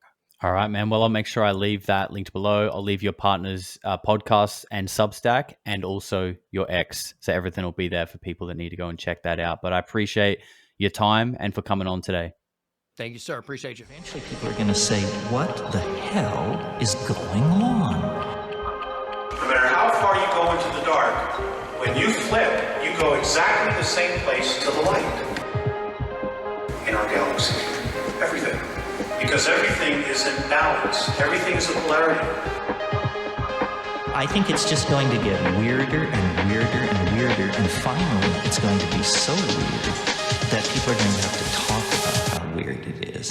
All right, man. Well, I'll make sure I leave that linked below. I'll leave your partner's podcasts and Substack, and also your X. So everything will be there for people that need to go and check that out. But I appreciate your time and for coming on today.
Thank you, sir. Appreciate you.
Eventually people are going to say, what the hell is going on?
No matter how far you go into the dark, when you flip, you go exactly the same place to the light in our galaxy. Everything. Because everything is in balance. Everything is a polarity.
I think it's just going to get weirder and weirder and weirder, and finally it's going to be so weird that people are going to have to talk about how weird it is.